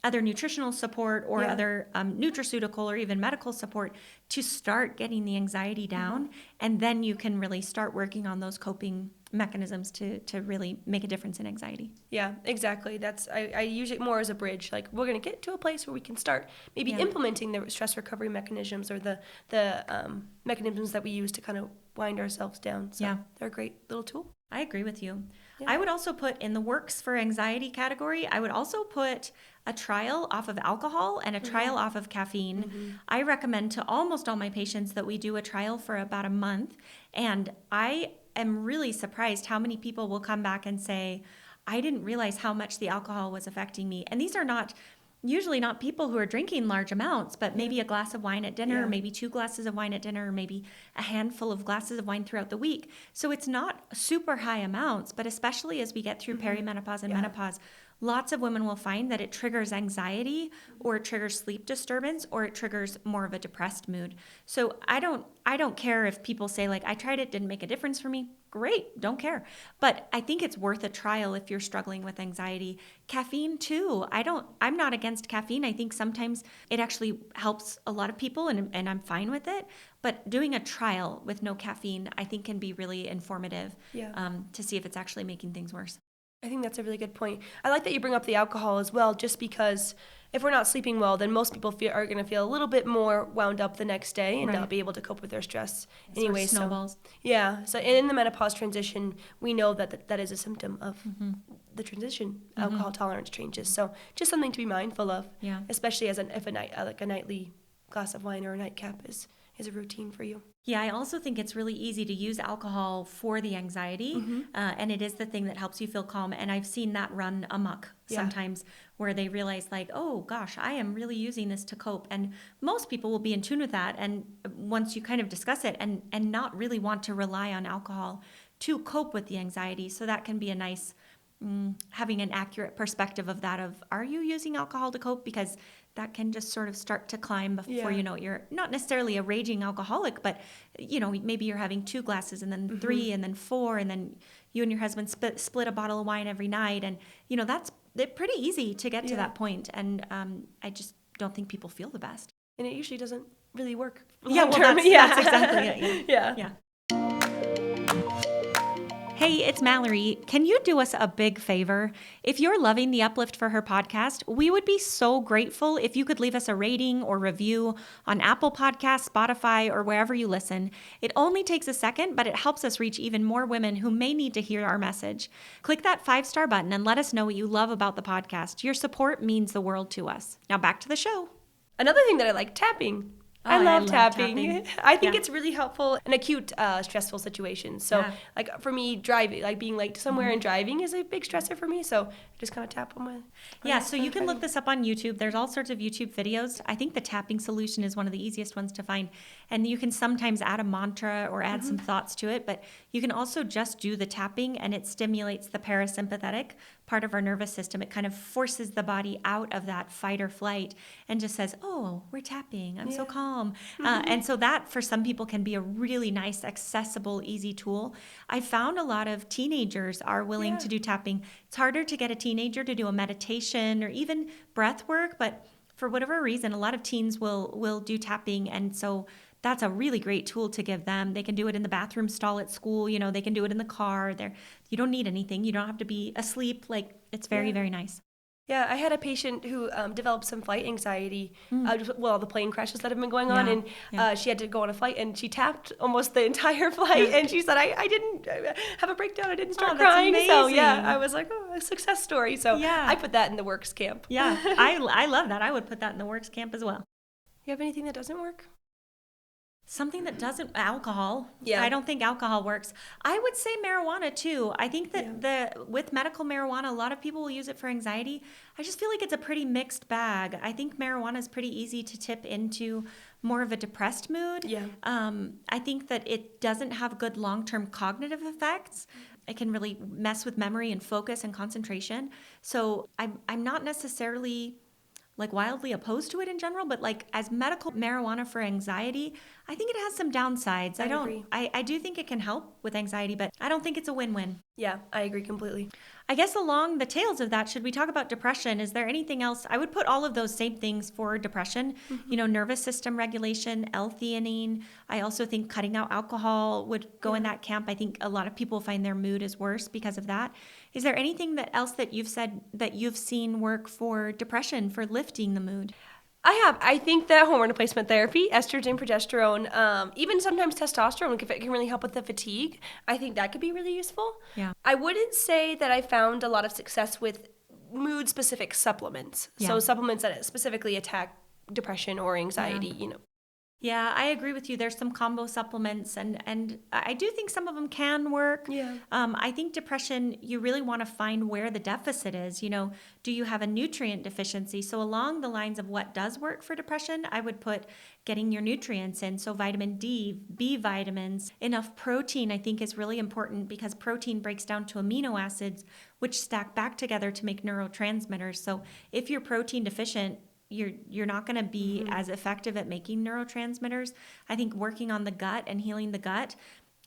other nutritional support or other nutraceutical or even medical support to start getting the anxiety down. And then you can really start working on those coping mechanisms to really make a difference in anxiety. Yeah, exactly. I use it more as a bridge. Like, we're going to get to a place where we can start maybe implementing the stress recovery mechanisms or the mechanisms that we use to kind of wind ourselves down. So they're a great little tool. I agree with you. Yeah. I would also put in the works for anxiety category, I would also put a trial off of alcohol and a trial off of caffeine. I recommend to almost all my patients that we do a trial for about a month. And I am really surprised how many people will come back and say, I didn't realize how much the alcohol was affecting me. And these are usually not people who are drinking large amounts, but maybe a glass of wine at dinner, maybe 2 glasses of wine at dinner, or maybe a handful of glasses of wine throughout the week. So it's not super high amounts, but especially as we get through perimenopause and menopause, lots of women will find that it triggers anxiety or it triggers sleep disturbance or it triggers more of a depressed mood. So I don't care if people say like, I tried it, didn't make a difference for me. Great, don't care. But I think it's worth a trial if you're struggling with anxiety. Caffeine too. I'm not against caffeine. I think sometimes it actually helps a lot of people and I'm fine with it. But doing a trial with no caffeine, I think can be really informative to see if it's actually making things worse. I think that's a really good point. I like that you bring up the alcohol as well, just because if we're not sleeping well, then most people are going to feel a little bit more wound up the next day and not be able to cope with their stress anyway. Snowballs. So in the menopause transition, we know that is a symptom of the transition. Alcohol tolerance changes. So just something to be mindful of, especially if a nightly glass of wine or a nightcap is a routine for you. Yeah, I also think it's really easy to use alcohol for the anxiety, and it is the thing that helps you feel calm. And I've seen that run amok sometimes where they realize like, oh gosh, I am really using this to cope. And most people will be in tune with that. And once you kind of discuss it and not really want to rely on alcohol to cope with the anxiety. So that can be a nice having an accurate perspective of that of, are you using alcohol to cope? Because that can just sort of start to climb before you know you're not necessarily a raging alcoholic, but maybe you're having 2 glasses and then 3 and then 4 and then you and your husband split a bottle of wine every night, and that's pretty easy to get to that point. And I just don't think people feel the best, and it usually doesn't really work. That's exactly it. Yeah. Hey, it's Mallorie. Can you do us a big favor? If you're loving the Uplift for Her podcast, we would be so grateful if you could leave us a rating or review on Apple Podcasts, Spotify, or wherever you listen. It only takes a second, but it helps us reach even more women who may need to hear our message. Click that 5-star button and let us know what you love about the podcast. Your support means the world to us. Now back to the show. Another thing that I like, tapping. I love tapping. I think it's really helpful in acute stressful situations. So like for me, driving, like being late somewhere and driving is a big stressor for me. So I just kind of tap on my... So you can look this up on YouTube. There's all sorts of YouTube videos. I think the tapping solution is one of the easiest ones to find. And you can sometimes add a mantra or add some thoughts to it, but you can also just do the tapping and it stimulates the parasympathetic part of our nervous system. It kind of forces the body out of that fight or flight and just says, oh, we're tapping. I'm so calm. And so that for some people can be a really nice, accessible, easy tool. I found a lot of teenagers are willing to do tapping. It's harder to get a teenager to do a meditation or even breath work, but for whatever reason, a lot of teens will do tapping. And so that's a really great tool to give them. They can do it in the bathroom stall at school. They can do it in the car. You don't need anything. You don't have to be asleep. Like, it's very, very nice. Yeah, I had a patient who developed some flight anxiety. The plane crashes that have been going on, and she had to go on a flight, and she tapped almost the entire flight. And she said, "I didn't have a breakdown. I didn't start crying." Amazing. So I was like, "Oh, a success story." So I put that in the works camp. Yeah, I love that. I would put that in the works camp as well. You have anything that doesn't work? Something that doesn't, alcohol. Yeah. I don't think alcohol works. I would say marijuana too. I think that with medical marijuana, a lot of people will use it for anxiety. I just feel like it's a pretty mixed bag. I think marijuana is pretty easy to tip into more of a depressed mood. Yeah. I think that it doesn't have good long-term cognitive effects. It can really mess with memory and focus and concentration. So I'm not necessarily like wildly opposed to it in general, but like as medical marijuana for anxiety, I think it has some downsides. I agree. I do think it can help with anxiety, but I don't think it's a win-win. Yeah, I agree completely. I guess along the tails of that, should we talk about depression? Is there anything else? I would put all of those same things for depression, nervous system regulation, L-theanine. I also think cutting out alcohol would go in that camp. I think a lot of people find their mood is worse because of that. Is there anything else that you've said that you've seen work for depression, for lifting the mood? I think that hormone replacement therapy, estrogen, progesterone, even sometimes testosterone, if it can really help with the fatigue, I think that could be really useful. Yeah. I wouldn't say that I found a lot of success with mood-specific supplements. Yeah. So supplements that specifically attack depression or anxiety, Yeah, I agree with you. There's some combo supplements, and I do think some of them can work. Yeah. I think depression, you really want to find where the deficit is. Do you have a nutrient deficiency? So along the lines of what does work for depression, I would put getting your nutrients in. So vitamin D, B vitamins, enough protein, I think is really important because protein breaks down to amino acids, which stack back together to make neurotransmitters. So if you're protein deficient, you're not going to be as effective at making neurotransmitters. I think working on the gut and healing the gut,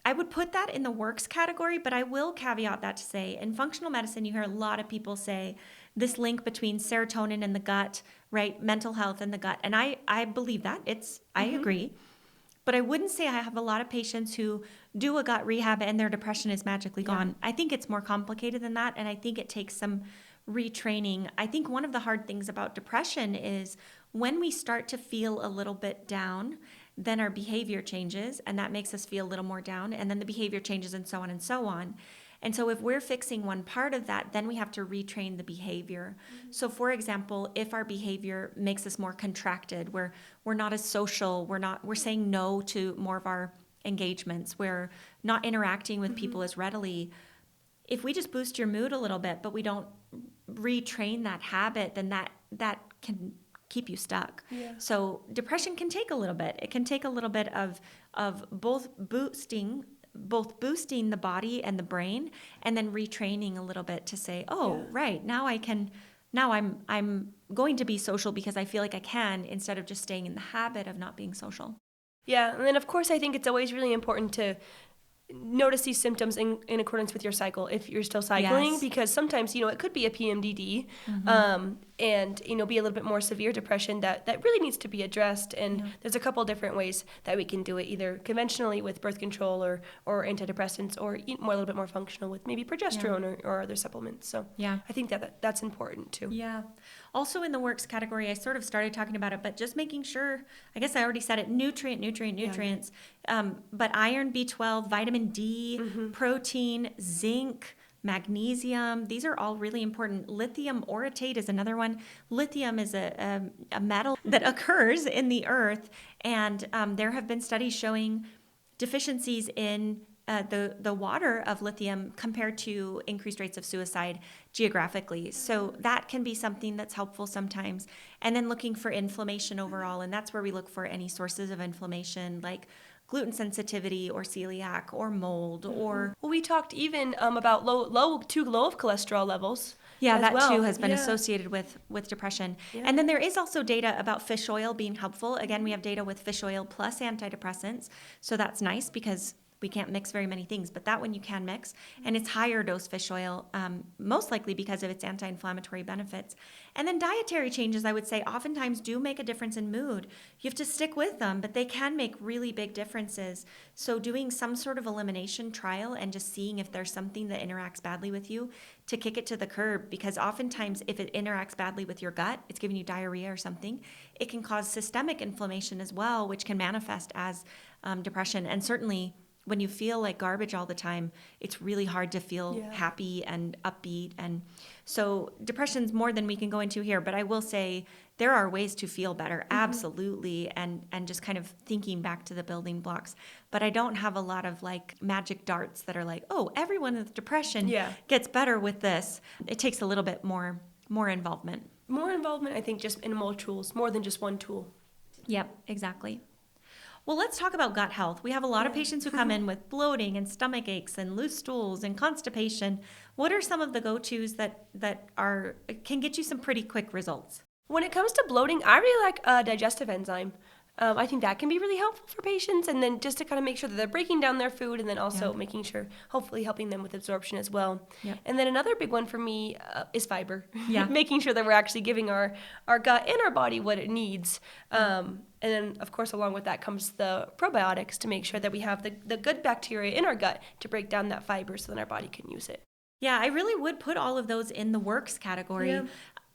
I would put that in the works category, but I will caveat that to say in functional medicine, you hear a lot of people say this link between serotonin and the gut, right? Mental health and the gut. And I believe that. I agree. But I wouldn't say I have a lot of patients who do a gut rehab and their depression is magically gone. I think it's more complicated than that. And I think it takes some retraining. I think one of the hard things about depression is when we start to feel a little bit down, then our behavior changes and that makes us feel a little more down, and then the behavior changes and so on and so on. And so if we're fixing one part of that, then we have to retrain the behavior. So for example, if our behavior makes us more contracted, we're not as social, we're saying no to more of our engagements, we're not interacting with people as readily. If we just boost your mood a little bit, but we don't retrain that habit, then that can keep you stuck. Yeah. So depression can take a little bit. It can take a little bit of both boosting the body and the brain, and then retraining a little bit to say, right, now I'm going to be social because I feel like I can, instead of just staying in the habit of not being social. Yeah, and then of course I think it's always really important to notice these symptoms in accordance with your cycle if you're still cycling, because sometimes it could be a PMDD and be a little bit more severe depression that really needs to be addressed, and there's a couple different ways that we can do it, either conventionally with birth control or antidepressants, or a little bit more functional with maybe progesterone or other supplements. So I think that's important too. Yeah. Also in the works category, I sort of started talking about it, but just making sure, I guess I already said it, nutrients, but iron, B12, vitamin D, protein, zinc, magnesium, these are all really important. Lithium orotate is another one. Lithium is a metal that occurs in the earth, and there have been studies showing deficiencies in the water of lithium compared to increased rates of suicide geographically. So that can be something that's helpful sometimes. And then looking for inflammation overall, and that's where we look for any sources of inflammation like gluten sensitivity or celiac or mold or... Well, we talked even about too low of cholesterol levels. Yeah, that well. too has been associated with depression. Yeah. And then there is also data about fish oil being helpful. Again, we have data with fish oil plus antidepressants. So that's nice because we can't mix very many things, but that one you can mix. And it's higher dose fish oil, most likely because of its anti-inflammatory benefits. And then dietary changes, I would say, oftentimes do make a difference in mood. You have to stick with them, but they can make really big differences. So doing some sort of elimination trial and just seeing if there's something that interacts badly with you to kick it to the curb, because oftentimes if it interacts badly with your gut, it's giving you diarrhea or something, it can cause systemic inflammation as well, which can manifest as depression. And certainly when you feel like garbage all the time, it's really hard to feel happy and upbeat. And so depression's more than we can go into here, but I will say there are ways to feel better, absolutely, and just kind of thinking back to the building blocks. But I don't have a lot of like magic darts that are like, oh, everyone with depression gets better with this. It takes a little bit more involvement. More involvement, I think, just in more tools, more than just one tool. Yep, exactly. Well, let's talk about gut health. We have a lot of patients who come in with bloating and stomach aches and loose stools and constipation. What are some of the go-tos that can get you some pretty quick results? When it comes to bloating, I really like a digestive enzyme. I think that can be really helpful for patients, and then just to kind of make sure that they're breaking down their food, and then also making sure, hopefully helping them with absorption as well. Yep. And then another big one for me is fiber. Yeah. Making sure that we're actually giving our gut and our body what it needs. And then, of course, along with that comes the probiotics to make sure that we have the good bacteria in our gut to break down that fiber so then our body can use it. Yeah, I really would put all of those in the works category. Yeah.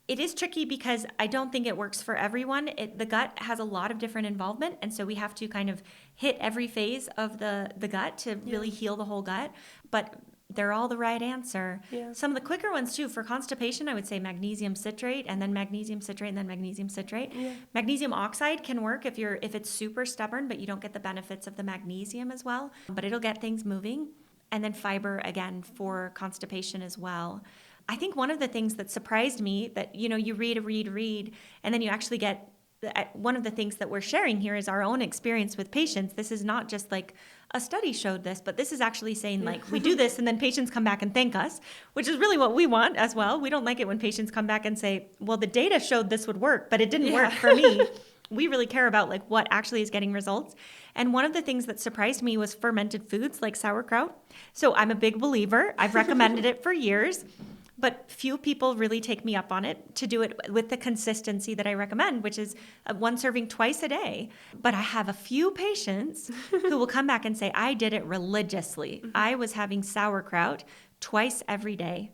It is tricky because I don't think it works for everyone. The gut has a lot of different involvement, and so we have to kind of hit every phase of the gut to really heal the whole gut. But they're all the right answer. Yeah. Some of the quicker ones too, for constipation, I would say magnesium citrate, and then magnesium citrate, and then magnesium citrate. Yeah. Magnesium oxide can work if it's super stubborn, but you don't get the benefits of the magnesium as well. But it'll get things moving. And then fiber, again, for constipation as well. I think one of the things that surprised me that, you read, and then you actually get, one of the things that we're sharing here is our own experience with patients. This is not just like a study showed this, but this is actually saying like, we do this and then patients come back and thank us, which is really what we want as well. We don't like it when patients come back and say, well, the data showed this would work, but it didn't work for me. We really care about like what actually is getting results. And one of the things that surprised me was fermented foods like sauerkraut. So I'm a big believer. I've recommended it for years. But few people really take me up on it to do it with the consistency that I recommend, which is one serving twice a day. But I have a few patients who will come back and say, I did it religiously. I was having sauerkraut twice every day.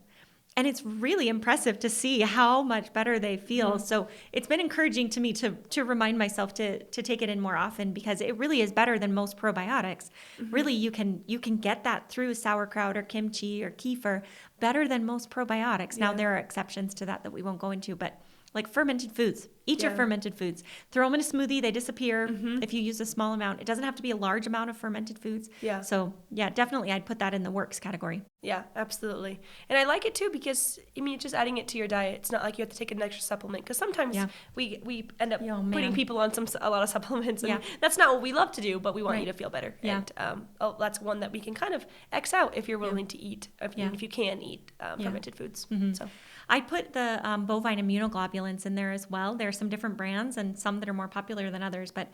And it's really impressive to see how much better they feel. So it's been encouraging to me to remind myself to take it in more often, because it really is better than most probiotics. Really, you can get that through sauerkraut or kimchi or kefir better than most probiotics. Now, there are exceptions to that we won't go into, but like fermented foods. Eat your fermented foods. Throw them in a smoothie. They disappear if you use a small amount. It doesn't have to be a large amount of fermented foods. Yeah. So, definitely I'd put that in the works category. Yeah, absolutely. And I like it too because, just adding it to your diet. It's not like you have to take an extra supplement, because sometimes we end up putting people on a lot of supplements. And that's not what we love to do, but we want you to feel better. Yeah. And that's one that we can kind of X out if you're willing to eat, if you can eat fermented foods. So I put the bovine immunoglobulins in there as well. There are some different brands and some that are more popular than others, but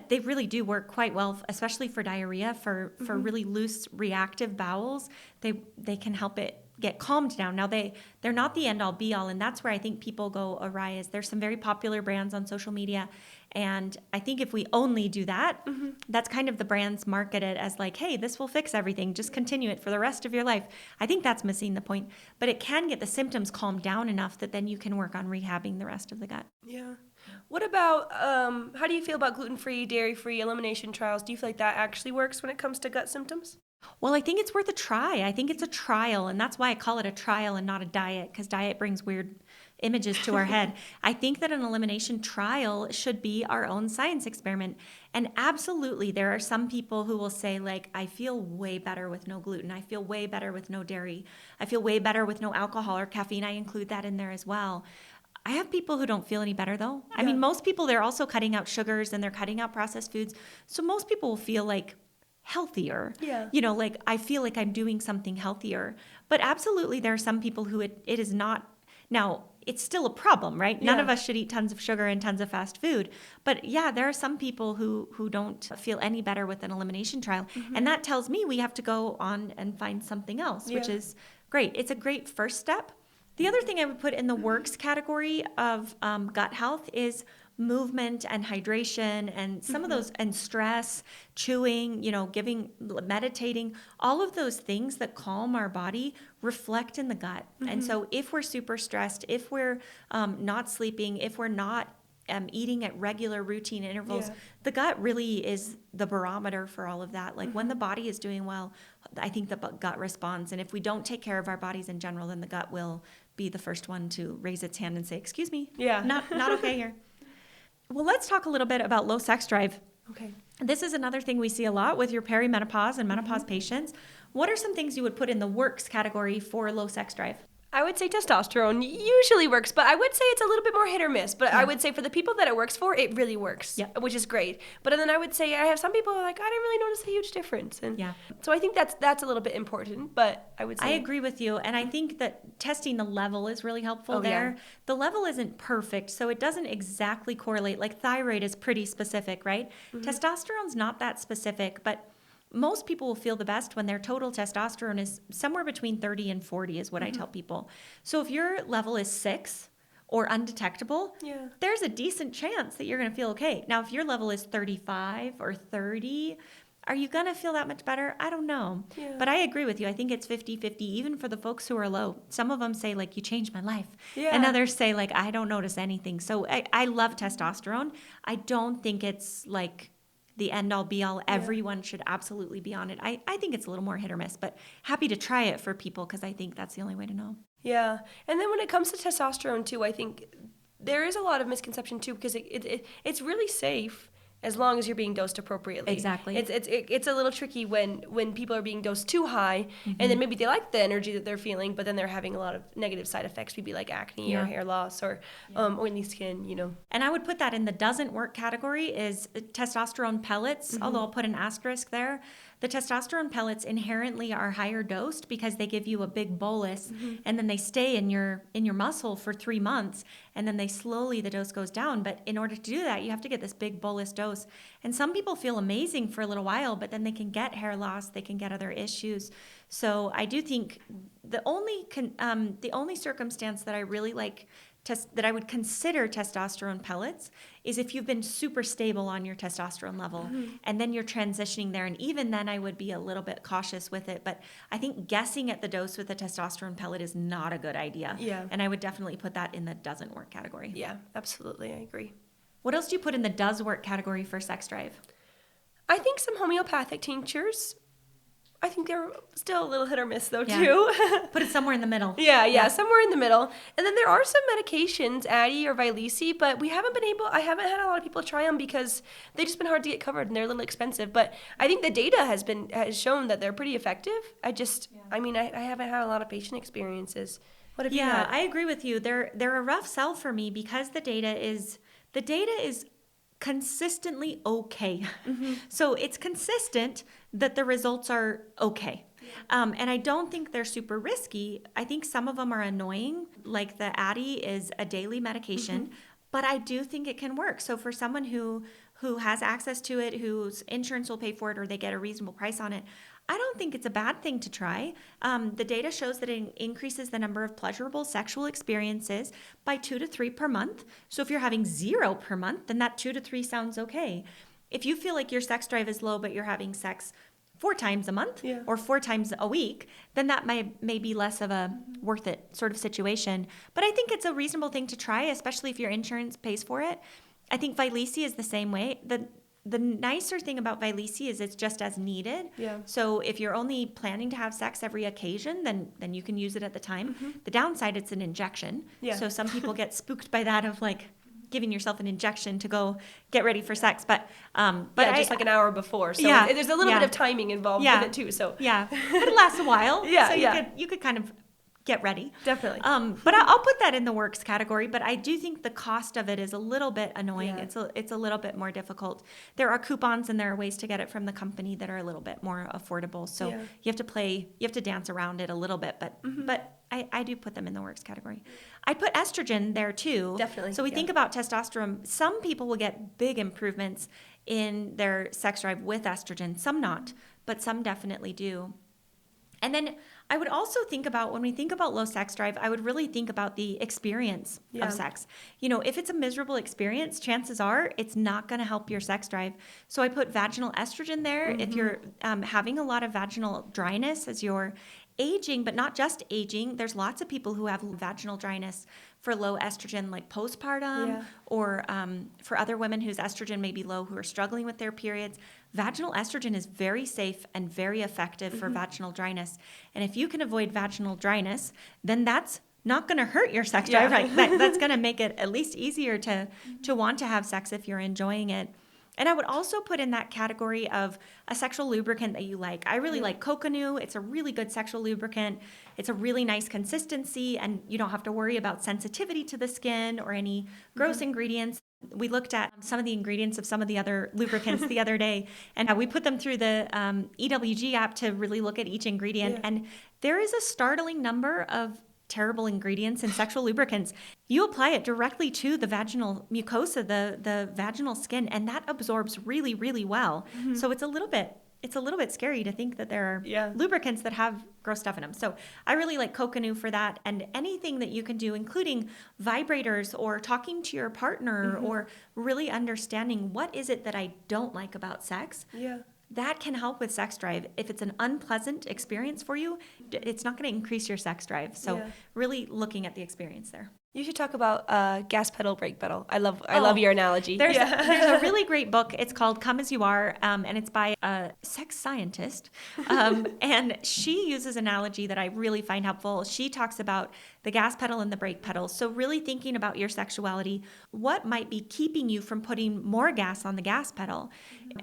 they really do work quite well, especially for diarrhea, for really loose reactive bowels. They can help it get calmed down. Now, they're not the end-all be-all, and that's where I think people go awry. Is there's some very popular brands on social media, and I think if we only do that, that's kind of the brands market it as like, hey, this will fix everything. Just continue it for the rest of your life. I think that's missing the point. But it can get the symptoms calmed down enough that then you can work on rehabbing the rest of the gut. Yeah. What about, how do you feel about gluten-free, dairy-free elimination trials? Do you feel like that actually works when it comes to gut symptoms? Well, I think it's worth a try. I think it's a trial, and that's why I call it a trial and not a diet, because diet brings weird images to our head. I think that an elimination trial should be our own science experiment. And absolutely, there are some people who will say, like, I feel way better with no gluten. I feel way better with no dairy. I feel way better with no alcohol or caffeine. I include that in there as well. I have people who don't feel any better, though. I mean, most people, they're also cutting out sugars and they're cutting out processed foods. So most people will feel like healthier. Yeah. Like I feel like I'm doing something healthier. But absolutely, there are some people who it is not. Now, it's still a problem, right? None of us should eat tons of sugar and tons of fast food. But there are some people who don't feel any better with an elimination trial. And that tells me we have to go on and find something else, which is great. It's a great first step. The other thing I would put in the works category of gut health is movement and hydration and some of those, and stress, chewing, meditating, all of those things that calm our body reflect in the gut. And so if we're super stressed, if we're not sleeping, if we're not eating at regular routine intervals, the gut really is the barometer for all of that. Like when the body is doing well, I think the gut responds. And if we don't take care of our bodies in general, then the gut will be the first one to raise its hand and say, excuse me, not okay here. Well, let's talk a little bit about low sex drive. Okay. This is another thing we see a lot with your perimenopause and menopause patients. What are some things you would put in the works category for low sex drive? I would say testosterone usually works, but I would say it's a little bit more hit or miss. But I would say for the people that it works for, it really works, which is great. But then I would say I have some people who are like, I didn't really notice a huge difference. And so I think that's a little bit important, but I would say. I agree with you. And I think that testing the level is really helpful there. Yeah. The level isn't perfect, so it doesn't exactly correlate. Like thyroid is pretty specific, right? Testosterone's not that specific, but most people will feel the best when their total testosterone is somewhere between 30 and 40 is what I tell people. So if your level is 6 or undetectable, there's a decent chance that you're going to feel okay. Now, if your level is 35 or 30, are you going to feel that much better? I don't know. Yeah. But I agree with you. I think it's 50-50, even for the folks who are low. Some of them say, like, you changed my life. Yeah. And others say, like, I don't notice anything. So I love testosterone. I don't think it's, like, the end-all be-all. Everyone should absolutely be on it. I think it's a little more hit or miss, but happy to try it for people because I think that's the only way to know. Yeah. And then when it comes to testosterone, too, I think there is a lot of misconception, too, because it's really safe as long as you're being dosed appropriately. Exactly. It's a little tricky when people are being dosed too high, and then maybe they like the energy that they're feeling, but then they're having a lot of negative side effects, maybe like acne or hair loss or oily skin, you know. And I would put that in the doesn't work category is testosterone pellets, although I'll put an asterisk there. The testosterone pellets inherently are higher dosed because they give you a big bolus and then they stay in your muscle for 3 months and then the dose goes down. But in order to do that, you have to get this big bolus dose. And some people feel amazing for a little while, but then they can get hair loss, they can get other issues. So I do think the only circumstance that I really like that I would consider testosterone pellets is if you've been super stable on your testosterone level and then you're transitioning there. And even then I would be a little bit cautious with it. But I think guessing at the dose with a testosterone pellet is not a good idea. Yeah. And I would definitely put that in the doesn't work category. Yeah, absolutely. I agree. What else do you put in the does work category for sex drive? I think some homeopathic tinctures. I think they're still a little hit or miss, though, too. Put it somewhere in the middle. Yeah, somewhere in the middle. And then there are some medications, Addyi or Vyleesi, but I haven't had a lot of people try them because they've just been hard to get covered and they're a little expensive. But I think the data has shown that they're pretty effective. I haven't had a lot of patient experiences. What have you had? I agree with you. They're a rough sell for me because the data is consistently okay. So it's consistent that the results are okay. And I don't think they're super risky. I think some of them are annoying, like the Addyi is a daily medication, but I do think it can work. So for someone who has access to it, whose insurance will pay for it, or they get a reasonable price on it, I don't think it's a bad thing to try. The data shows that it increases the number of pleasurable sexual experiences by 2 to 3 per month. So if you're having 0 per month, then that 2 to 3 sounds okay. If you feel like your sex drive is low, but you're having sex 4 times a month or 4 times a week, then that may be less of a worth it sort of situation. But I think it's a reasonable thing to try, especially if your insurance pays for it. I think Vyleesi is the same way. The nicer thing about Vyleesi is it's just as needed. Yeah. So if you're only planning to have sex every occasion, then you can use it at the time. The downside, it's an injection. Yeah. So some people get spooked by that of like giving yourself an injection to go get ready for sex. But just like an hour before. So there's a little bit of timing involved with it too. So but it lasts a while. So you could kind of get ready. Definitely. But I'll put that in the works category, but I do think the cost of it is a little bit annoying. Yeah. It's a little bit more difficult. There are coupons and there are ways to get it from the company that are a little bit more affordable. So you have to dance around it a little bit, but I do put them in the works category. I put estrogen there too. Definitely. So we think about testosterone. Some people will get big improvements in their sex drive with estrogen, some not, but some definitely do. And then I would also think about, when we think about low sex drive, I would really think about the experience of sex. You know, if it's a miserable experience, chances are it's not going to help your sex drive. So I put vaginal estrogen there. If you're having a lot of vaginal dryness as you're aging, but not just aging, there's lots of people who have vaginal dryness for low estrogen, like postpartum, or for other women whose estrogen may be low who are struggling with their periods. Vaginal estrogen is very safe and very effective for vaginal dryness. And if you can avoid vaginal dryness, then that's not going to hurt your sex drive. Right? That's going to make it at least easier to want to have sex if you're enjoying it. And I would also put in that category of a sexual lubricant that you like. I really like coconut. It's a really good sexual lubricant. It's a really nice consistency, and you don't have to worry about sensitivity to the skin or any gross ingredients. We looked at some of the ingredients of some of the other lubricants the other day, and we put them through the EWG app to really look at each ingredient. Yeah. And there is a startling number of terrible ingredients in sexual lubricants. You apply it directly to the vaginal mucosa, the vaginal skin, and that absorbs really, really well. So it's a little bit scary to think that there are lubricants that have gross stuff in them. So I really like coconut for that, and anything that you can do, including vibrators or talking to your partner or really understanding what is it that I don't like about sex. Yeah. That can help with sex drive. If it's an unpleasant experience for you, it's not going to increase your sex drive. So really looking at the experience there. You should talk about gas pedal, brake pedal. I love your analogy. There's a really great book. It's called Come As You Are, and it's by a sex scientist. And she uses an analogy that I really find helpful. She talks about the gas pedal and the brake pedal. So really thinking about your sexuality, what might be keeping you from putting more gas on the gas pedal,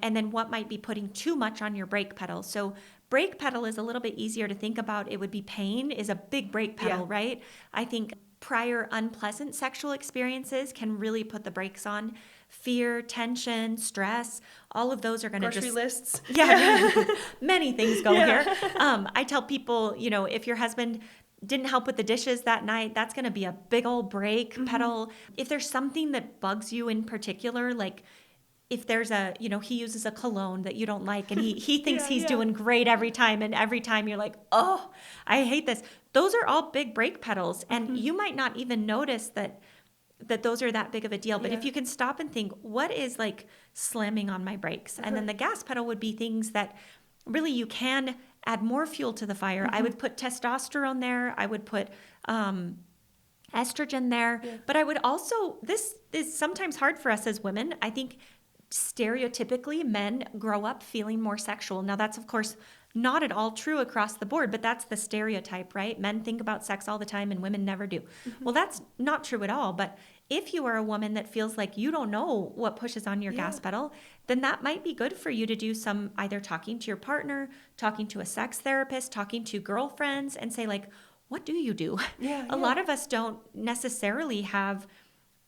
and then what might be putting too much on your brake pedal. So brake pedal is a little bit easier to think about. It would be pain is a big brake pedal, right? I think prior unpleasant sexual experiences can really put the brakes on. Fear, tension, stress, all of those are going to grocery lists. Yeah, many things go here. I tell people, if your husband didn't help with the dishes that night, that's going to be a big old brake pedal. If there's something that bugs you in particular, like if there's he uses a cologne that you don't like and he thinks he's doing great every time, and every time you're like, oh, I hate this. Those are all big brake pedals, and you might not even notice that those are that big of a deal. But if you can stop and think, what is like slamming on my brakes? And then the gas pedal would be things that really you can add more fuel to the fire. I would put testosterone there. I would put estrogen there. But I would also, this is sometimes hard for us as women. I think stereotypically men grow up feeling more sexual. Now that's of course not at all true across the board, but that's the stereotype, right? Men think about sex all the time and women never do. Well, that's not true at all. But if you are a woman that feels like you don't know what pushes on your gas pedal, then that might be good for you to do some either talking to your partner, talking to a sex therapist, talking to girlfriends, and say like, what do you do? A lot of us don't necessarily have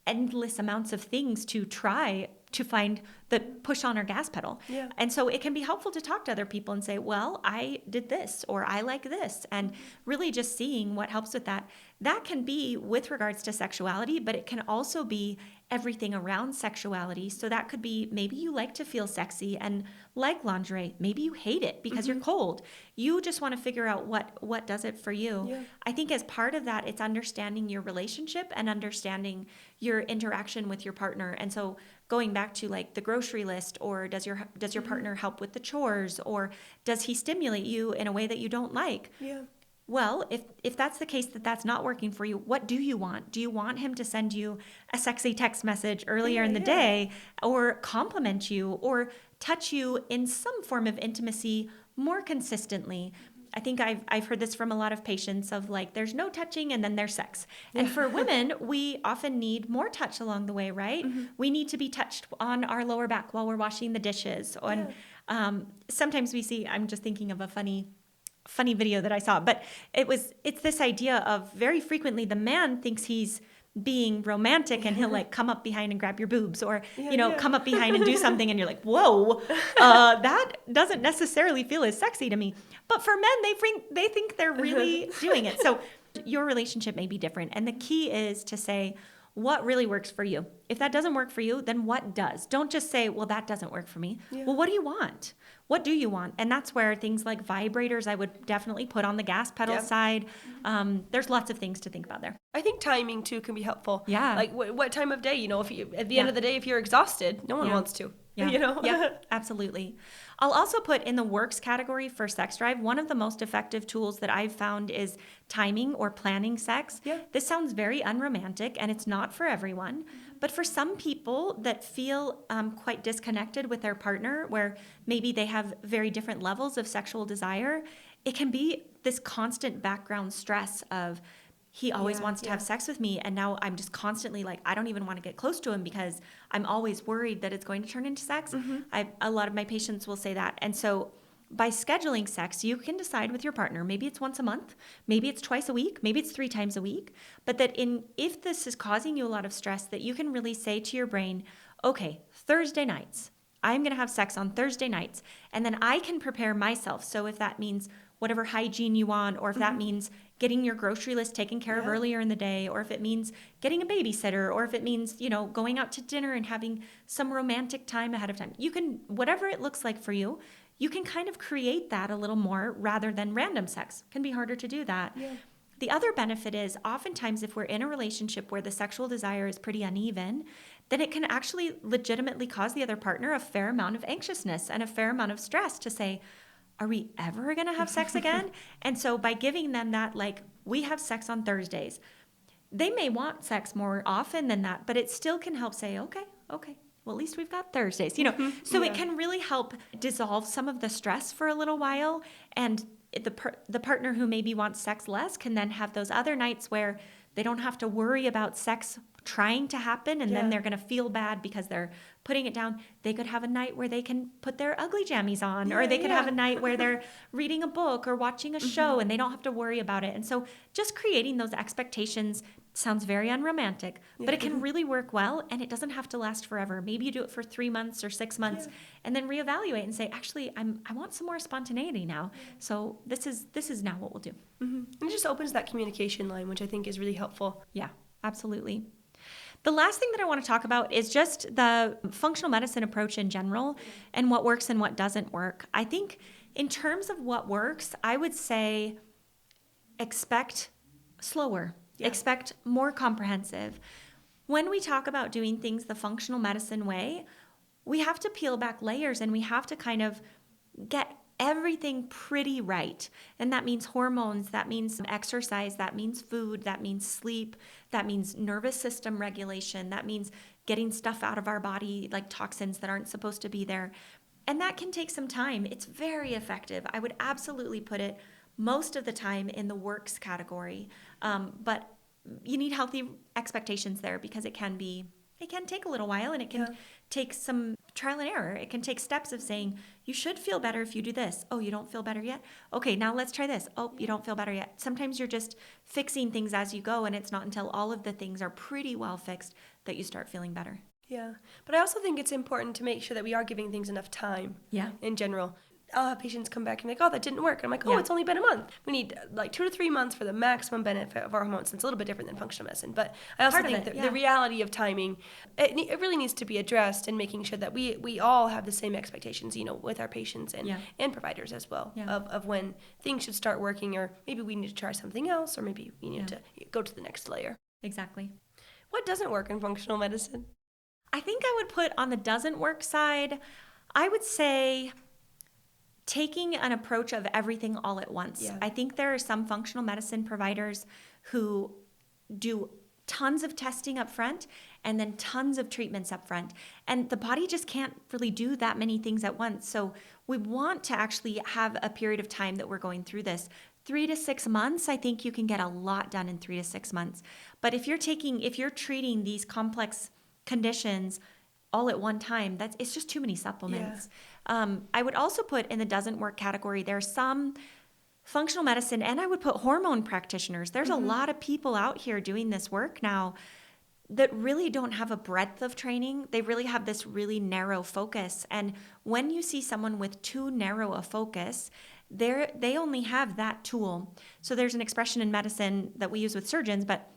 endless amounts of things to try to find that push on our gas pedal. And so it can be helpful to talk to other people and say, well, I did this, or I like this, and really just seeing what helps with that. That can be with regards to sexuality, but it can also be everything around sexuality. So that could be maybe you like to feel sexy and like lingerie. Maybe you hate it because you're cold. You just want to figure out what does it for you. I think as part of that, it's understanding your relationship and understanding your interaction with your partner. And so going back to like the grocery list, or does your partner help with the chores, or does he stimulate you in a way that you don't like? Well, if that's the case, that's not working for you, what do you want? Do you want him to send you a sexy text message earlier in the day, or compliment you, or touch you in some form of intimacy more consistently? I think I've heard this from a lot of patients of like, there's no touching and then there's sex. And for women, we often need more touch along the way, right? We need to be touched on our lower back while we're washing the dishes. And sometimes we see, I'm just thinking of a funny video that I saw, but it's this idea of very frequently the man thinks he's being romantic and he'll like come up behind and grab your boobs, or come up behind and do something, and you're like, whoa, that doesn't necessarily feel as sexy to me. But for men, they think they're really doing it. So your relationship may be different, and the key is to say what really works for you. If that doesn't work for you, then what does? Don't just say, well, that doesn't work for me. Well, what do you want? What do you want? And that's where things like vibrators, I would definitely put on the gas pedal side. There's lots of things to think about there. I think timing too can be helpful. Like what time of day, if you, at the end of the day, if you're exhausted, no one wants to. Absolutely. I'll also put in the works category for sex drive, one of the most effective tools that I've found is timing or planning sex. This sounds very unromantic, and it's not for everyone. But for some people that feel quite disconnected with their partner, where maybe they have very different levels of sexual desire, it can be this constant background stress of he always wants to have sex with me. And now I'm just constantly like, I don't even want to get close to him because I'm always worried that it's going to turn into sex. A lot of my patients will say that. And so by scheduling sex, you can decide with your partner, maybe it's once a month, maybe it's twice a week, maybe it's 3 times a week, but that if this is causing you a lot of stress, that you can really say to your brain, okay, Thursday nights, I'm going to have sex on Thursday nights, and then I can prepare myself. So if that means whatever hygiene you want, or if that means getting your grocery list taken care of earlier in the day, or if it means getting a babysitter, or if it means, going out to dinner and having some romantic time ahead of time, you can, whatever it looks like for you, you can kind of create that a little more rather than random sex. It can be harder to do that. Yeah. The other benefit is oftentimes if we're in a relationship where the sexual desire is pretty uneven, then it can actually legitimately cause the other partner a fair amount of anxiousness and a fair amount of stress to say, are we ever going to have sex again? And so by giving them that, like, we have sex on Thursdays, they may want sex more often than that, but it still can help say, okay, well, at least we've got Thursdays, So it can really help dissolve some of the stress for a little while. And the partner who maybe wants sex less can then have those other nights where they don't have to worry about sex trying to happen, and then they're going to feel bad because they're putting it down. They could have a night where they can put their ugly jammies on, or they could have a night where they're reading a book or watching a show and they don't have to worry about it. And so just creating those expectations sounds very unromantic, but it can really work well, and it doesn't have to last forever. Maybe you do it for 3 months or 6 months and then reevaluate and say, actually, I want some more spontaneity now. So this is now what we'll do. And it just opens that communication line, which I think is really helpful. Yeah, absolutely. The last thing that I want to talk about is just the functional medicine approach in general and what works and what doesn't work. I think in terms of what works, I would say expect slower, expect more comprehensive. When we talk about doing things the functional medicine way, we have to peel back layers and we have to kind of get everything pretty right. And that means hormones, that means exercise, that means food, that means sleep, that means nervous system regulation, that means getting stuff out of our body like toxins that aren't supposed to be there. And that can take some time. It's very effective. I would absolutely put it most of the time in the works category. But you need healthy expectations there because it can take a little while, and it can take some trial and error. It can take steps of saying, you should feel better if you do this. Oh, you don't feel better yet? Okay, now let's try this. Oh, you don't feel better yet. Sometimes you're just fixing things as you go, and it's not until all of the things are pretty well fixed that you start feeling better. Yeah, but I also think it's important to make sure that we are giving things enough time in general. I'll have patients come back and be like, oh, that didn't work. And I'm like, it's only been a month. We need like 2 to 3 months for the maximum benefit of our hormones. It's a little bit different than functional medicine. But I also think that the reality of timing, it really needs to be addressed, and making sure that we all have the same expectations, with our patients and providers as well, of when things should start working, or maybe we need to try something else, or maybe we need to go to the next layer. Exactly. What doesn't work in functional medicine? I think I would put on the doesn't work side, I would say taking an approach of everything all at once. Yeah. I think there are some functional medicine providers who do tons of testing up front and then tons of treatments up front. And the body just can't really do that many things at once. So we want to actually have a period of time that we're going through this. 3 to 6 months, I think you can get a lot done in 3 to 6 months. But if you're treating these complex conditions all at one time, it's just too many supplements. I would also put in the doesn't work category, there's some functional medicine, and I would put hormone practitioners. There's a lot of people out here doing this work now that really don't have a breadth of training. They really have this really narrow focus. And when you see someone with too narrow a focus, they only have that tool. So there's an expression in medicine that we use with surgeons, but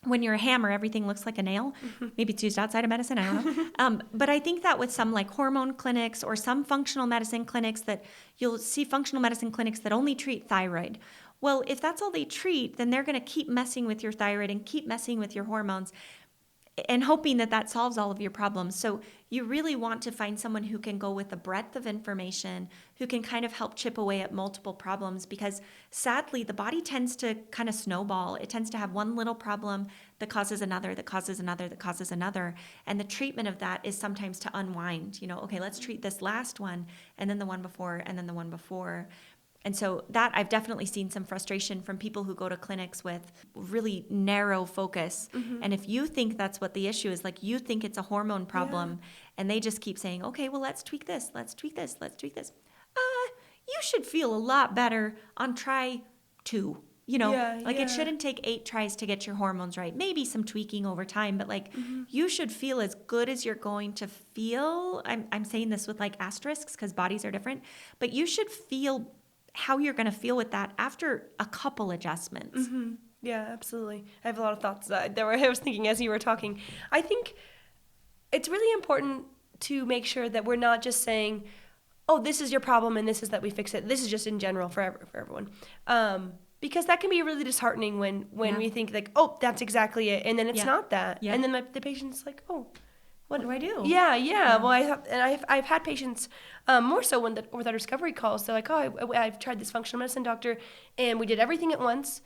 when you're a hammer, everything looks like a nail. Maybe it's used outside of medicine, I don't know. But I think that with some like hormone clinics or some functional medicine clinics, that you'll see functional medicine clinics that only treat thyroid. Well, if that's all they treat, then they're going to keep messing with your thyroid and keep messing with your hormones and hoping that solves all of your problems. So you really want to find someone who can go with a breadth of information, who can kind of help chip away at multiple problems, because sadly, the body tends to kind of snowball. It tends to have one little problem that causes another, that causes another, that causes another. And the treatment of that is sometimes to unwind, okay, let's treat this last one, and then the one before, and then the one before. And so that I've definitely seen some frustration from people who go to clinics with really narrow focus. And if you think that's what the issue is, like you think it's a hormone problem, and they just keep saying, okay, well, let's tweak this, let's tweak this, let's tweak this. You should feel a lot better on try 2. It shouldn't take 8 tries to get your hormones right. Maybe some tweaking over time, but like you should feel as good as you're going to feel. I'm saying this with like asterisks because bodies are different, but you should feel how you're going to feel with that after a couple adjustments. Yeah, absolutely. I have a lot of thoughts that I was thinking as you were talking. I think it's really important to make sure that we're not just saying, oh, this is your problem and this is that we fix it. This is just in general for everyone. Because that can be really disheartening when we think like, oh, that's exactly it. And then it's not that. Yeah. And then the patient's like, oh, what do I do? Yeah. Well, I've had patients more so with our discovery calls. They're like, oh, I've tried this functional medicine doctor and we did everything at once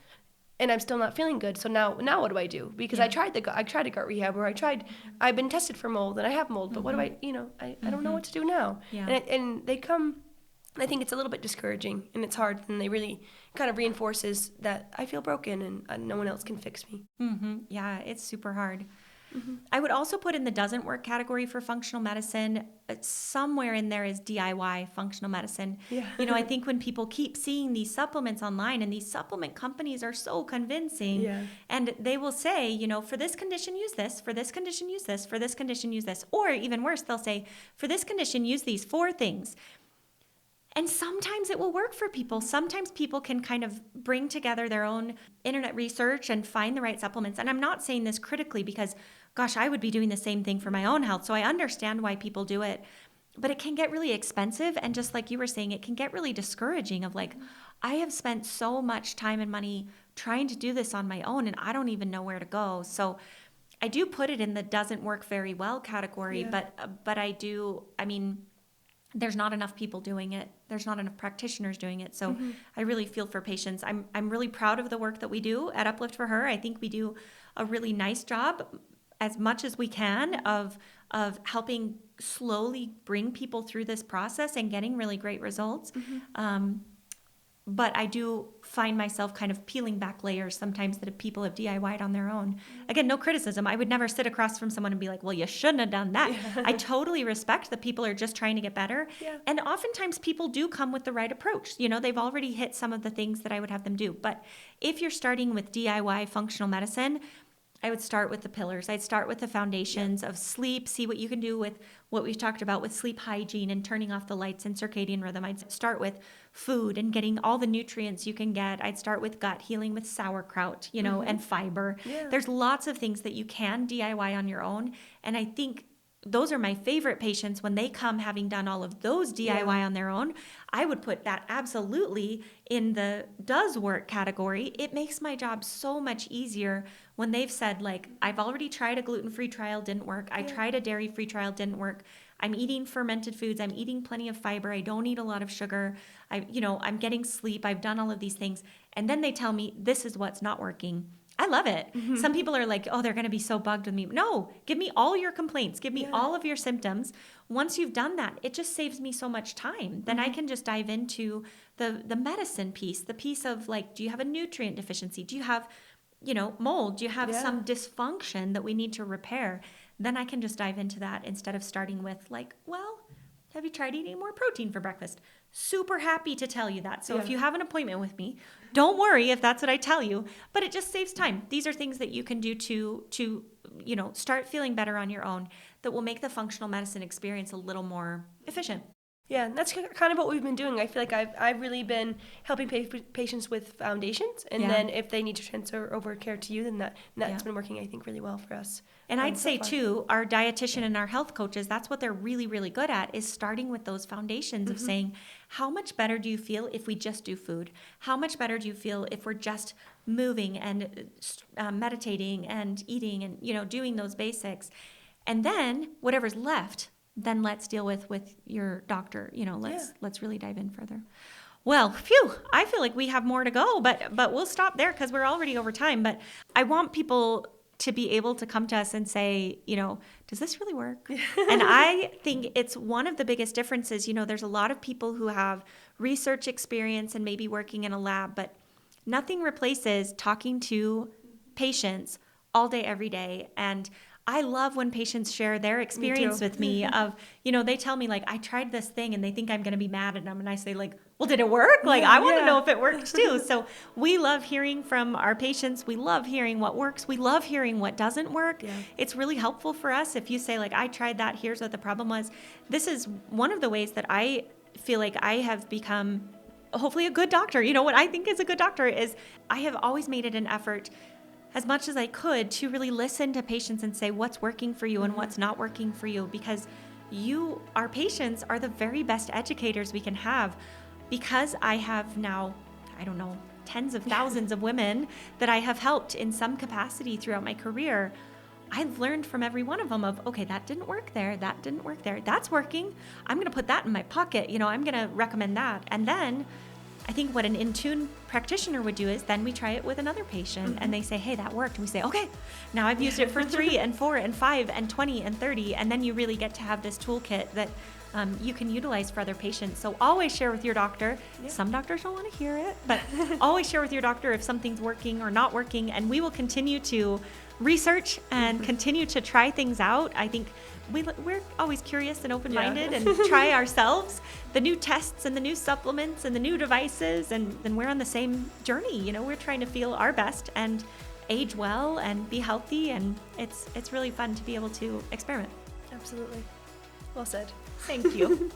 and I'm still not feeling good. So now what do I do? Because I tried a gut rehab, or I've been tested for mold and I have mold, but what do I don't know what to do now. Yeah. And they come, I think it's a little bit discouraging and it's hard, and they really kind of reinforces that I feel broken and no one else can fix me. Yeah, it's super hard. I would also put in the doesn't work category for functional medicine. Somewhere in there is DIY functional medicine. Yeah. I think when people keep seeing these supplements online, and these supplement companies are so convincing, and they will say, for this condition, use this, for this condition, use this, for this condition, use this. Or even worse, they'll say, for this condition, use these 4 things. And sometimes it will work for people. Sometimes people can kind of bring together their own internet research and find the right supplements. And I'm not saying this critically because, gosh, I would be doing the same thing for my own health. So I understand why people do it. But it can get really expensive. And just like you were saying, it can get really discouraging of like, I have spent so much time and money trying to do this on my own, and I don't even know where to go. So I do put it in the doesn't work very well category. But there's not enough people doing it. There's not enough practitioners doing it. So I really feel for patients. I'm really proud of the work that we do at Uplift for Her. I think we do a really nice job, as much as we can, of helping slowly bring people through this process and getting really great results. But I do find myself kind of peeling back layers sometimes that people have DIY'd on their own. Again, no criticism. I would never sit across from someone and be like, well, you shouldn't have done that. Yeah. I totally respect that people are just trying to get better. Yeah. And oftentimes people do come with the right approach. They've already hit some of the things that I would have them do. But if you're starting with DIY functional medicine, I would start with the pillars. I'd start with the foundations of sleep, see what you can do with what we've talked about with sleep hygiene and turning off the lights and circadian rhythm. I'd start with food and getting all the nutrients you can get. I'd start with gut healing with sauerkraut, and fiber. Yeah. There's lots of things that you can DIY on your own. And I think those are my favorite patients when they come having done all of those DIY on their own. I would put that absolutely in the does work category. It makes my job so much easier when they've said, like, I've already tried a gluten-free trial, didn't work. I tried a dairy-free trial, didn't work. I'm eating fermented foods. I'm eating plenty of fiber. I don't eat a lot of sugar. I'm getting sleep. I've done all of these things. And then they tell me this is what's not working. I love it. Some people are like, oh, they're going to be so bugged with me. No, give me all your complaints. Give me all of your symptoms. Once you've done that, it just saves me so much time. Then I can just dive into the medicine piece, the piece of like, do you have a nutrient deficiency? Do you have, mold? Do you have some dysfunction that we need to repair? Then I can just dive into that instead of starting with like, well, have you tried eating more protein for breakfast? Super happy to tell you that. So if you have an appointment with me, don't worry if that's what I tell you, but it just saves time. These are things that you can do to start feeling better on your own that will make the functional medicine experience a little more efficient. Yeah, and that's kind of what we've been doing. I feel like I've really been helping patients with foundations, and then if they need to transfer over care to you, then that's been working, I think, really well for us. And I'd say, too, our dietitian and our health coaches, that's what they're really, really good at, is starting with those foundations of saying, how much better do you feel if we just do food? How much better do you feel if we're just moving and meditating and eating and, doing those basics? And then whatever's left, then let's deal with your doctor. Let's really dive in further. Well, phew, I feel like we have more to go, but we'll stop there because we're already over time. But I want people to be able to come to us and say, does this really work? And I think it's one of the biggest differences. There's a lot of people who have research experience and maybe working in a lab, but nothing replaces talking to patients all day, every day. And I love when patients share their experience with me of, they tell me like, I tried this thing and they think I'm going to be mad at them. And I say like, well, did it work? Like, I want to know if it worked too. So we love hearing from our patients. We love hearing what works. We love hearing what doesn't work. Yeah. It's really helpful for us. If you say like, I tried that, here's what the problem was. This is one of the ways that I feel like I have become hopefully a good doctor. What I think is a good doctor is I have always made it an effort as much as I could to really listen to patients and say what's working for you and what's not working for you, because our patients are the very best educators we can have. Because I have now, tens of thousands of women that I have helped in some capacity throughout my career, I've learned from every one of them of, okay, that didn't work there, that didn't work there, that's working, I'm going to put that in my pocket, I'm going to recommend that. And then I think what an in-tune practitioner would do is then we try it with another patient and they say, hey, that worked. And we say, okay, now I've used it for 3 and 4 and 5 and 20 and 30. And then you really get to have this toolkit that you can utilize for other patients. So always share with your doctor. Yep. Some doctors don't want to hear it, but always share with your doctor if something's working or not working. And we will continue to research and continue to try things out. I think we're always curious and open-minded and try ourselves the new tests and the new supplements and the new devices, and then we're on the same journey. We're trying to feel our best and age well and be healthy, and it's really fun to be able to experiment. Absolutely. Well said. Thank you.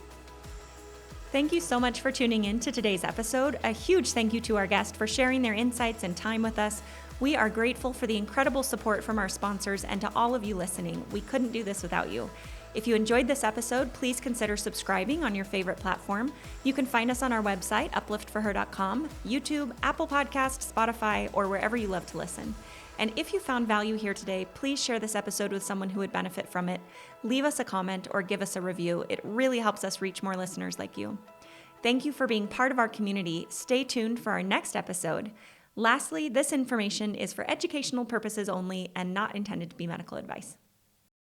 Thank you so much for tuning in to today's episode. A huge thank you to our guest for sharing their insights and time with us. We are grateful for the incredible support from our sponsors and to all of you listening. We couldn't do this without you. If you enjoyed this episode, please consider subscribing on your favorite platform. You can find us on our website, upliftforher.com, YouTube, Apple Podcasts, Spotify, or wherever you love to listen. And if you found value here today, please share this episode with someone who would benefit from it. Leave us a comment or give us a review. It really helps us reach more listeners like you. Thank you for being part of our community. Stay tuned for our next episode. Lastly, this information is for educational purposes only and not intended to be medical advice.